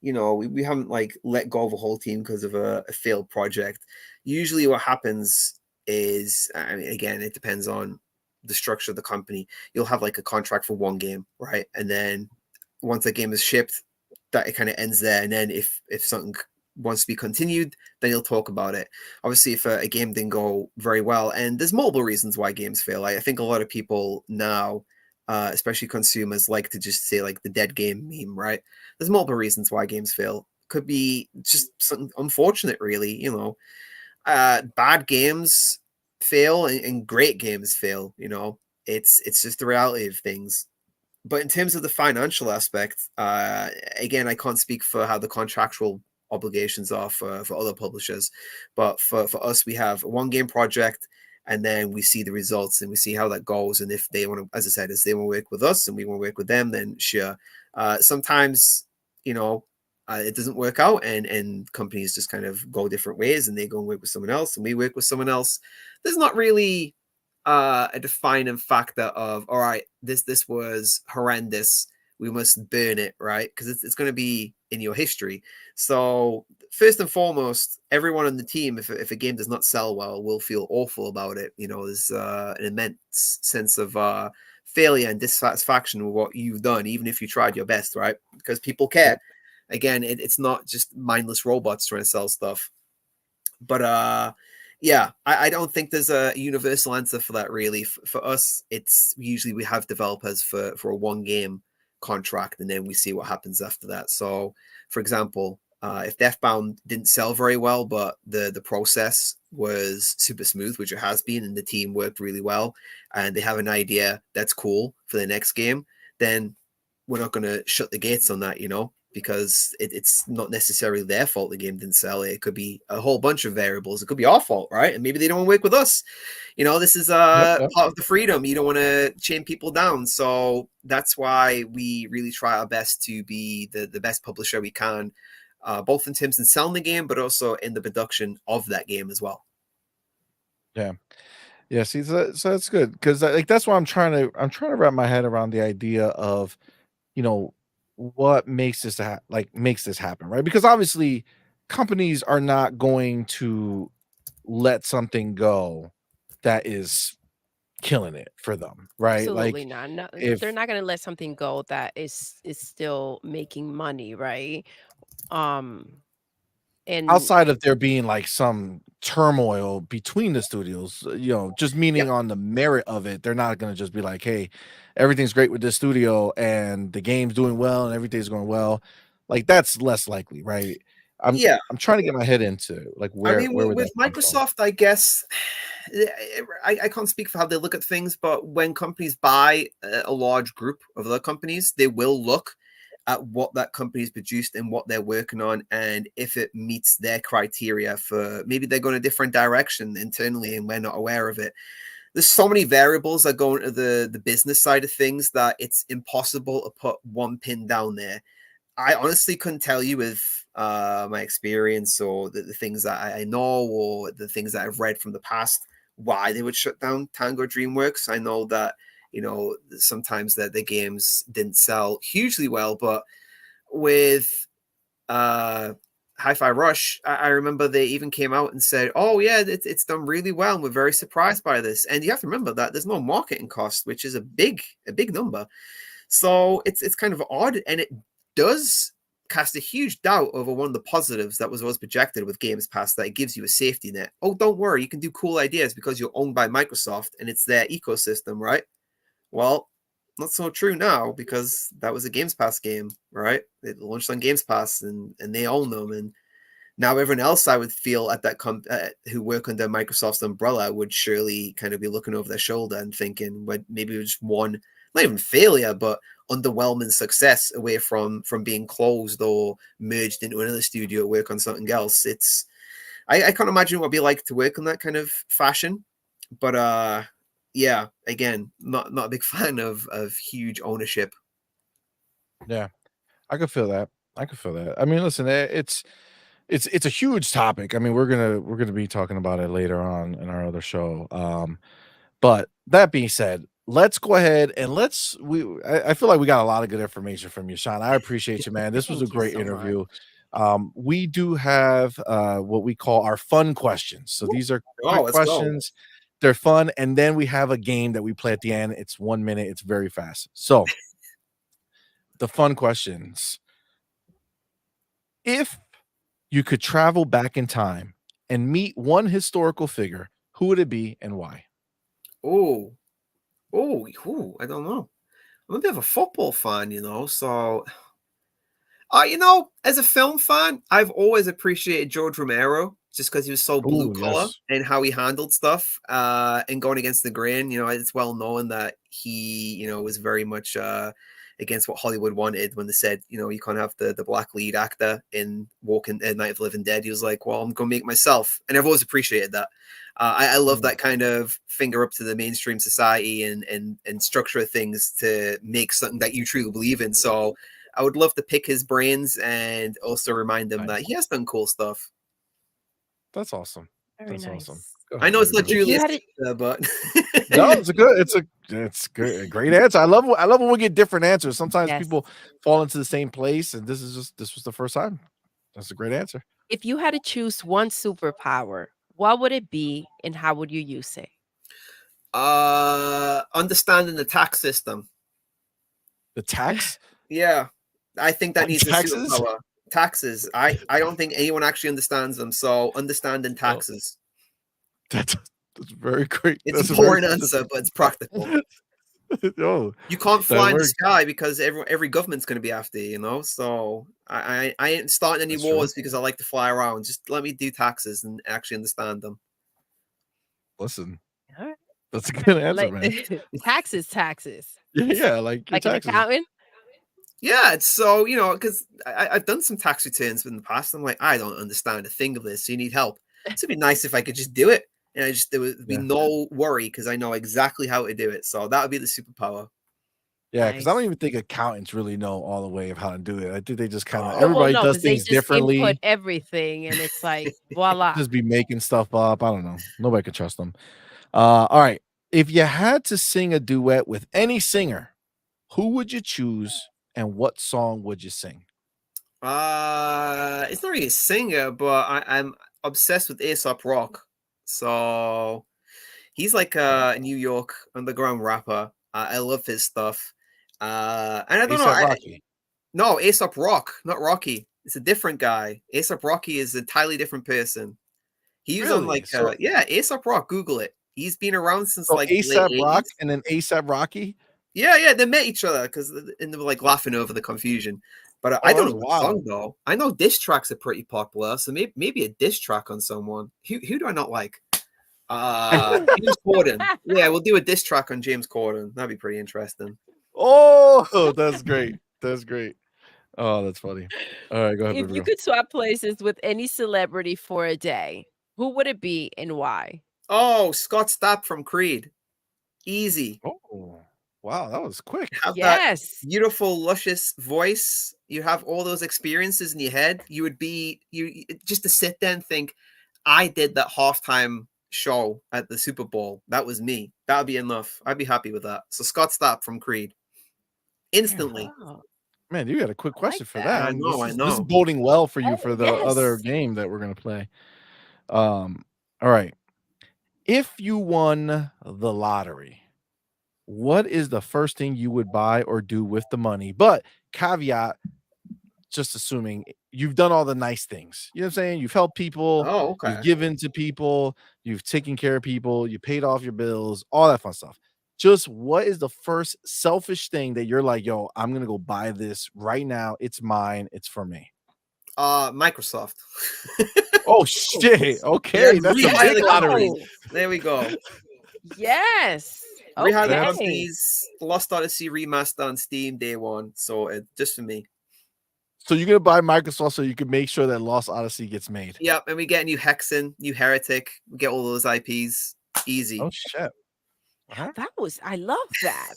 we haven't like let go of a whole team because of a failed project. Usually, what happens is, I mean, again, it depends on the structure of the company. You'll have like a contract for one game, right? And then once that game is shipped, that it kind of ends there. And then if something wants to be continued, then you'll talk about it. Obviously, if a game didn't go very well, and there's multiple reasons why games fail. I think a lot of people now, especially consumers, like to just say like the dead game meme, right? There's multiple reasons why games fail. Could be just something unfortunate, really. Bad games fail and great games fail. It's just the reality of things. But in terms of the financial aspect, again, I can't speak for how the contractual obligations are for other publishers. But for us, we have a one game project, and then we see the results and we see how that goes. And if they want to, as I said, if they want to work with us and we want to work with them, then sure. Sometimes, it doesn't work out, and companies just kind of go different ways, and they go and work with someone else, and we work with someone else. There's not really a defining factor of, all right, this was horrendous, we must burn it, right? Because it's going to be in your history. So first and foremost, everyone on the team, if a game does not sell well, will feel awful about it. There's an immense sense of failure and dissatisfaction with what you've done, even if you tried your best, right? Because people care. Again, it's not just mindless robots trying to sell stuff. But yeah, I don't think there's a universal answer for that, really. For us, it's usually we have developers for a one game contract, and then we see what happens after that. So, for example, if Deathbound didn't sell very well, but the process was super smooth, which it has been, and the team worked really well, and they have an idea that's cool for the next game, then we're not going to shut the gates on that, because it's not necessarily their fault the game didn't sell. It could be a whole bunch of variables. It could be our fault, right? And maybe they don't want to work with us. This is part of the freedom. You don't want to chain people down. So that's why we really try our best to be the best publisher we can, both in terms of selling the game, but also in the production of that game as well. Yeah. Yeah, see, so that's good, because that's why I'm trying to wrap my head around the idea of, what makes this makes this happen, right? Because obviously companies are not going to let something go that is killing it for them, right? Absolutely Like, not. No, they're if not going to let something go that is still making money, right? Um, and outside of there being like some turmoil between the studios, just Yep. meaning on the merit of it, they're not going to just be like, hey, everything's great with this studio and the game's doing well and everything's going well. Like, that's less likely, right? I'm Yeah. I'm trying to get my head into like I where mean, would with that come from? Microsoft, I guess I can't speak for how they look at things, but when companies buy a large group of other companies, they will look at what that company's produced and what they're working on, and if it meets their criteria for maybe they're going a different direction internally and we're not aware of it. There's so many variables that go into the business side of things that it's impossible to put one pin down there. I honestly couldn't tell you with my experience or the things that I know or the things that I've read from the past why they would shut down Tango DreamWorks. I know that sometimes that the games didn't sell hugely well, but with Hi-Fi Rush, I remember they even came out and said, "Oh yeah, it's done really well, and we're very surprised by this." And you have to remember that there's no marketing cost, which is a big number. So it's kind of odd, and it does cast a huge doubt over one of the positives that was always projected with Games Pass, that it gives you a safety net. Oh, don't worry, you can do cool ideas because you're owned by Microsoft and it's their ecosystem, right? Well, not so true now, because that was a Games Pass game, right? It launched on Games Pass, and they own them, and now everyone else, I would feel, at that who work under Microsoft's umbrella would surely kind of be looking over their shoulder and thinking, well, maybe it was one, not even failure, but underwhelming success away from being closed or merged into another studio to work on something else. I can't imagine what it'd be like to work in that kind of fashion. But yeah, again, not a big fan of huge ownership. Yeah, I could feel that. I mean, listen, it's a huge topic. I mean, we're gonna be talking about it later on in our other show. But that being said, let's go ahead and I feel like we got a lot of good information from you, Sean. I appreciate you, man. This was a thank you great so much. interview. We do have what we call our fun questions. So these are Oh, quick let's go. questions. They're fun, and then we have a game that we play at the end. It's 1 minute. It's very fast. So the fun questions. If you could travel back in time and meet one historical figure, who would it be and why? Oh, I don't know. I'm a bit of a football fan, so as a film fan, I've always appreciated George Romero just because he was so blue Oh, collar yes. and how he handled stuff, and going against the grain. It's well known that he, was very much against what Hollywood wanted when they said, you can't have the black lead actor in Walking Night of the Living Dead. He was like, well, I'm going to make it myself. And I've always appreciated that. I love Mm. that kind of finger up to the mainstream society and structure of things to make something that you truly believe in. So I would love to pick his brains and also remind him that he has done cool stuff. That's awesome. Very That's awesome. nice. Go I ahead, know it's not everybody. If you Julius had it, Caesar, but No, it's a great answer. I love when we get different answers. Sometimes yes. people fall into the same place, and this was the first time. That's a great answer. If you had to choose one superpower, what would it be and how would you use it? understanding the tax system. The tax, Yeah, I think that like needs a taxes. superpower. Taxes. I don't think anyone actually understands them. So understanding Oh, taxes. that's very great. It's That's a a very boring answer, but it's practical. oh, You can't that fly in the works. sky because every government's going to be after you, you know. So I ain't starting any That's true. wars because I like to fly around. Just let me do taxes and actually understand them. Listen, All right. that's a good answer, Like man. taxes. Yeah, like your Like an taxes. accountant? Yeah, it's so because I've done some tax returns in the past. I'm like, I don't understand a thing of this. So you need help. So it'd be nice if I could just do it, and there would be Yeah. no worry because I know exactly how to do it. So that would be the superpower. Yeah, because I don't Nice. even think accountants really know all the way of how to do it. I think they just kind of Oh, Oh, well, everybody no, does because they things just input differently. everything and it's like, voila. Just be making stuff up. I don't know. Nobody could trust them. All right. If you had to sing a duet with any singer, who would you choose and what song would you sing? it's not really a singer, but I'm obsessed with Aesop Rock. So he's like a New York underground rapper. I love his stuff. And I don't know. ASAP Rocky. No, Aesop Rock, not Rocky. It's a different guy. Aesop Rocky is an entirely different person. He was on Really? like Aesop Rock. Google it. He's been around since So like the late ASAP Rock 80s. and then ASAP Rocky? Yeah, they met each other and they were like laughing over the confusion. But I Oh, don't that's know what wild. song though. I know diss tracks are pretty popular, so maybe a diss track on someone. Who do I not like? James Corden. Yeah, we'll do a diss track on James Corden. That'd be pretty interesting. Oh, that's great. That's great. Oh, that's funny. All right, go ahead, If baby you girl. could swap places with any celebrity for a day, who would it be and why? Oh, Scott Stapp from Creed. Easy. Oh, wow, that was quick. Have that Yes. beautiful, luscious voice. You have all those experiences in your head. You would be just to sit there and think, I did that halftime show at the Super Bowl. That was me. That would be enough. I'd be happy with that. So Scott Stapp from Creed. Instantly. Oh, Man, you got a quick I like question for that. that. I know, I This is know. boding well for you Oh, for the other yes. game that we're gonna play. All right. If you won the lottery, what is the first thing you would buy or do with the money? But caveat, just assuming you've done all the nice things. You know what I'm saying? You've helped people, Oh, you've okay. given to people, you've taken care of people, you paid off your bills, all that fun stuff. Just what is the first selfish thing that you're like, yo, I'm gonna go buy this right now. It's mine, it's for me. Microsoft. Oh shit. Yeah, Okay, that's a rehire big the lottery. companies. There we go. Yes. Rehire the That's- Okay. companies. Lost Odyssey remaster on Steam day one. So just for me. So you're gonna buy Microsoft so you can make sure that Lost Odyssey gets made. Yep, and we get new Hexen, new Heretic. We get all those IPs. Easy. Oh shit. Wow, I love that.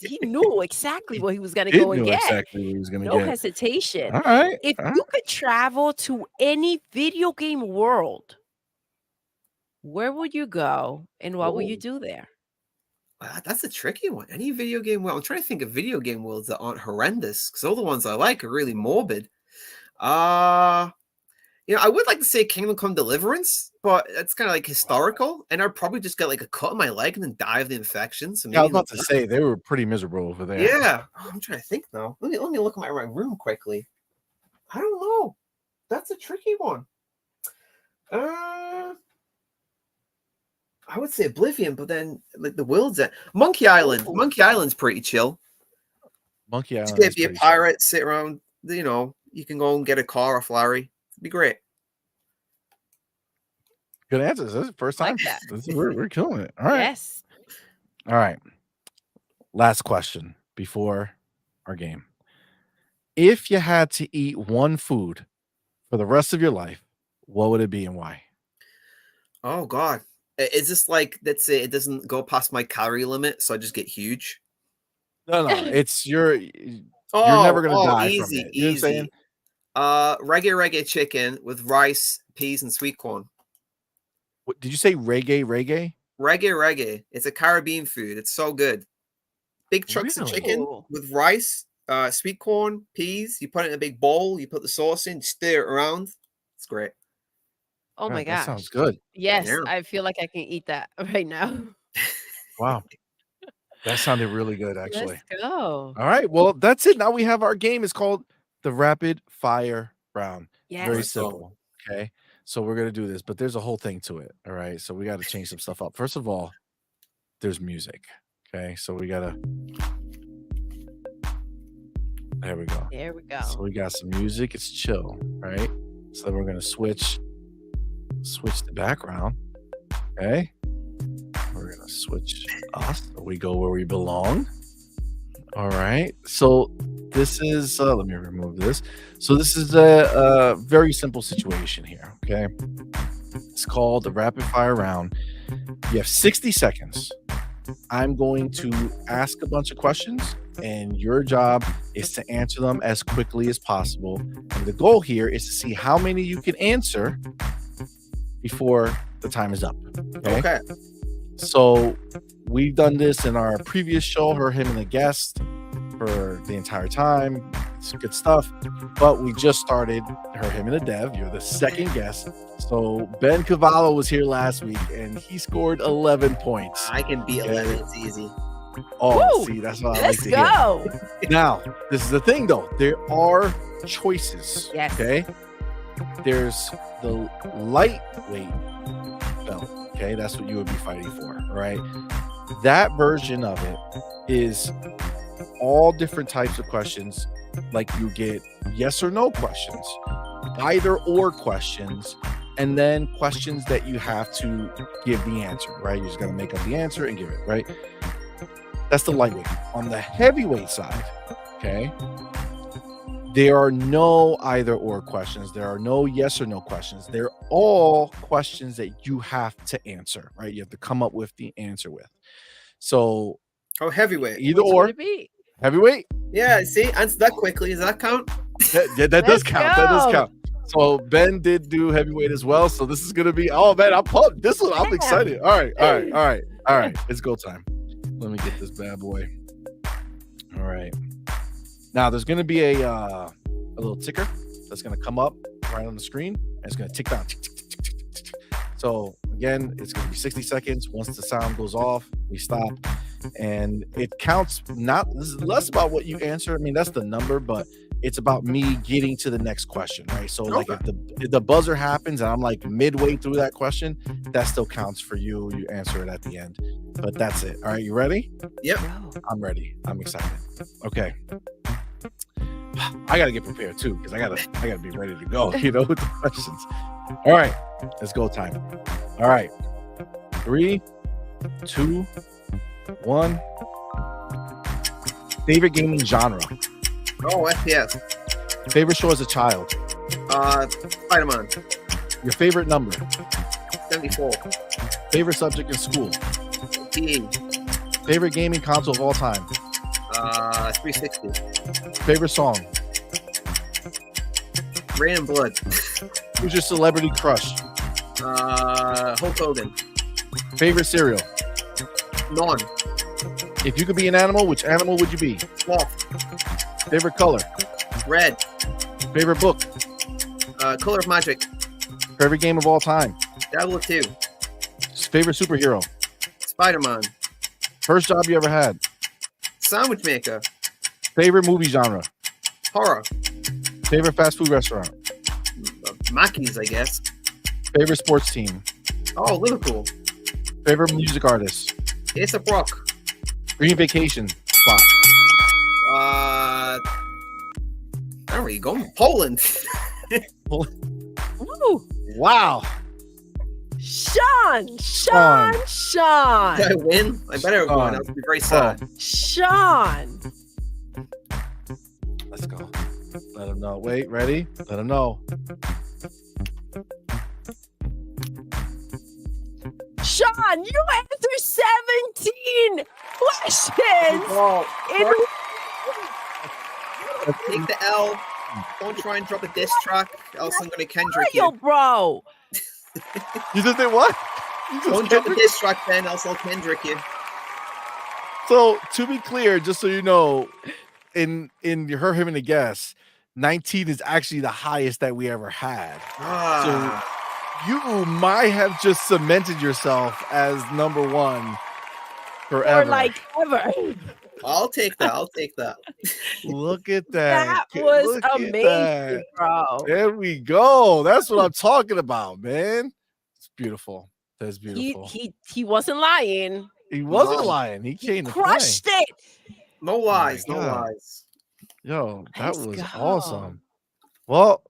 He knew exactly what he was gonna He go and knew get. exactly what he was gonna No get. hesitation. All right. If all right. you could travel to any video game world, where would you go and what would you Oh. do there? That's a tricky one. Any video game world? I'm trying to think of video game worlds that aren't horrendous because all the ones I like are really morbid. I would like to say Kingdom Come Deliverance, but it's kind of like historical, and I'd probably just get like a cut in my leg and then die of the infection. So Yeah, I maybe was about to say they were pretty miserable over there. yeah. Oh, I'm trying to think now. Let me look at my room quickly. I don't know. That's a tricky one. I would say Oblivion, but then like the world's at Monkey Island. Ooh. Monkey Island's pretty chill. Monkey Just Island is be a pretty chill. pirate, sit around. You can go and get a car off Larry. It'd be great. Good answers. This is the first time. Like that. We're killing it. All right. Yes. All right. Last question before our game. If you had to eat one food for the rest of your life, what would it be and why? Oh God. Is this like let's say it doesn't go past my calorie limit, so I just get huge? No, it's You're never gonna die from easy, it. You know what I'm saying? easy. Reggae chicken with rice, peas, and sweet corn. What did you say? Reggae? Reggae. It's a Caribbean food. It's so good. Big chunks of Really? chicken Ooh. with rice, sweet corn, peas. You put it in a big bowl. You put the sauce in, stir it around. It's great. Oh my God, that sounds gosh. good. Yes, Yeah. I feel like I can eat that right now. Wow. That sounded really good, actually. Let's go. All right. Well, that's it. Now we have our game. It's called the Rapid Fire Round. Very Yes. simple. Okay. So we're gonna do this, but there's a whole thing to it. All right. So we got to change some stuff up. First of all, there's music. Okay. So we gotta. There we go. There we go. So we got some music. It's chill, right? So we're gonna switch the background. Okay. We're gonna switch us. So we go where we belong. All right. So this is let me remove this. So this is a very simple situation here. Okay. It's called the rapid fire round. You have 60 seconds. I'm going to ask a bunch of questions, and your job is to answer them as quickly as possible. And the goal here is to see how many you can answer before the time is up. Okay. So we've done this in our previous show, her, him, and the guest for the entire time. It's good stuff. But we just started her, him, and a dev. You're the second guest. So Ben Cavallo was here last week, and he scored 11 points. I can beat 11. It's easy. Oh, Woo! see, that's what I like Let's to hear. go. Now, this is the thing, though. There are choices. Yes. Okay. There's the lightweight belt. Okay, that's what you would be fighting for. All right. That version of it is all different types of questions. Like you get yes or no questions, either or questions, and then questions that you have to give the answer. Right. You're just gonna make up the answer and give it. Right. That's the lightweight. On the heavyweight side, okay, there are no either or questions. There are no yes or no questions. They're all questions that you have to answer, right? You have to come up with the answer with. So Oh, heavyweight. either Which or, would it be? heavyweight, Yeah, see, answer that quickly. Does that count? that does Let's count. That does go. count. So Ben did do heavyweight as well. So this is gonna be, oh man, I'm pumped. I'm Yeah. excited. All right. It's go time. Let me get this bad boy. All right. Now there's gonna be a little ticker that's gonna come up right on the screen, and it's gonna tick down. Tick, tick, tick, tick, tick, tick, tick. So again, it's gonna be 60 seconds. Once the sound goes off, we stop, and it counts. This is less about what you answer. I mean, that's the number, but it's about me getting to the next question, right? So like if the buzzer happens and I'm like midway through that question, that still counts for you. You answer it at the end. But that's it. All right, you ready? Yep. Go. I'm ready. I'm excited. Okay. I gotta get prepared too, because I gotta be ready to go, with the questions. All right, let's go time. All right. 3, 2, 1. Favorite gaming genre. Oh, FPS. Favorite show as a child. Spider-Man. Your favorite number. 74. Favorite subject in school. PE. Favorite gaming console of all time. 360. Favorite song. Rain and Blood. Who's your celebrity crush? Hulk Hogan. Favorite cereal. None. If you could be an animal, which animal would you be? Sloth. Favorite color. Red. Favorite book. Color of Magic. Favorite game of all time. Diablo 2. Favorite superhero. Spider-Man. First job you ever had. Sandwich maker. Favorite movie genre. Horror. Favorite fast food restaurant. Mackey's, I guess. Favorite sports team. Oh, Liverpool. Favorite music artist. Ace of Rock. Dream vacation spot. I don't know where you going. Poland. Woo. Wow. Sean. Did I win? I better have won. I would be very sad. Sean. Let's go. Let him know. Wait, ready? Let him know. Sean, you answered 17 questions. Oh, in Take the L. Don't try and drop a diss track, else I'm going to Kendrick Yo, you. bro. You just did what? Don't drop a diss track, Ben, else I'll Kendrick you. So to be clear, just so you know, in Her, Him, and the Guest, 19 is actually the highest that we ever had. So you might have just cemented yourself as number one forever. Or like ever. I'll take that. Look at that. That was Look at amazing, that. bro. There we go. That's what I'm talking about, man. It's beautiful. That's beautiful. He wasn't lying. He wasn't lying. He came to crushed play. it. No lies. No lies. Yo, that Let's was go. awesome. Well,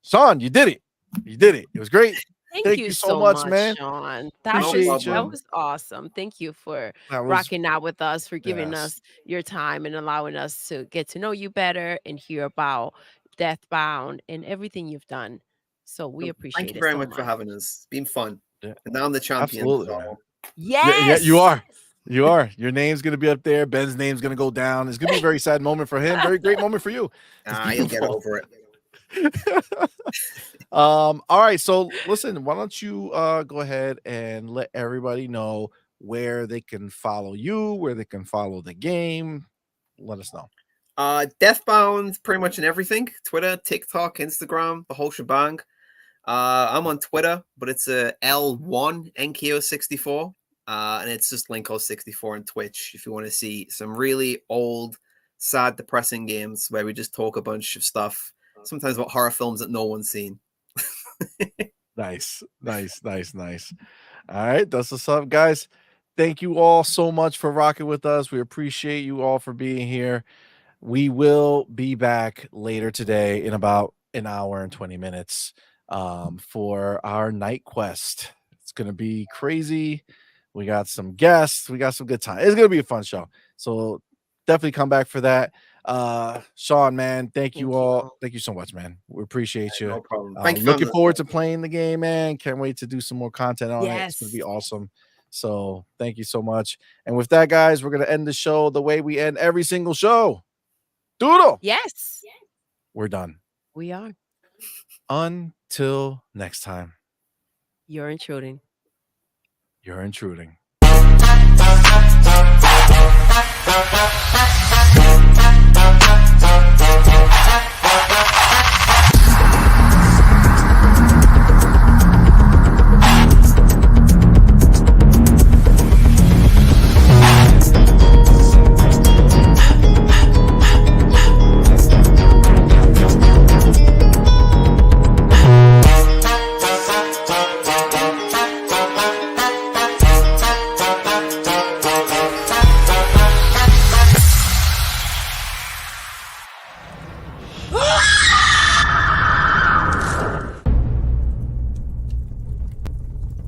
Sean, you did it. You did it. It was great. Thank you so much, man. Sean. That was awesome. Thank you for rocking out with us, for giving us your time and allowing us to get to know you better and hear about Deathbound and everything you've done. So we appreciate it. Thank you very much for having us. It's been fun. Yeah. And now I'm the champion. Absolutely. So. Yes. Yeah, you are. You are. Your name's gonna be up there. Ben's name's gonna go down. It's gonna be a very sad moment for him. Very great moment for you. You'll get over it. All right. So listen, why don't you go ahead and let everybody know where they can follow you, where they can follow the game. Let us know. Deathbound, pretty much in everything. Twitter, TikTok, Instagram, the whole shebang. I'm on Twitter, but it's a L1 NKO64. And it's just Linko64 on Twitch if you want to see some really old, sad, depressing games where we just talk a bunch of stuff, sometimes about horror films that no one's seen. Nice. All right, that's what's up, guys. Thank you all so much for rocking with us. We appreciate you all for being here. We will be back later today in about an hour and 20 minutes for our night quest. It's going to be crazy. We got some guests. We got some good time. It's going to be a fun show. So definitely come back for that. Sean, man, thank you all. Thank you so much, man. We appreciate you. No problem. Looking forward to playing the game, man. Can't wait to do some more content on it. It's going to be awesome. So thank you so much. And with that, guys, we're going to end the show the way we end every single show. Doodle. Yes. We're done. We are. Until next time. You're intruding. You're intruding.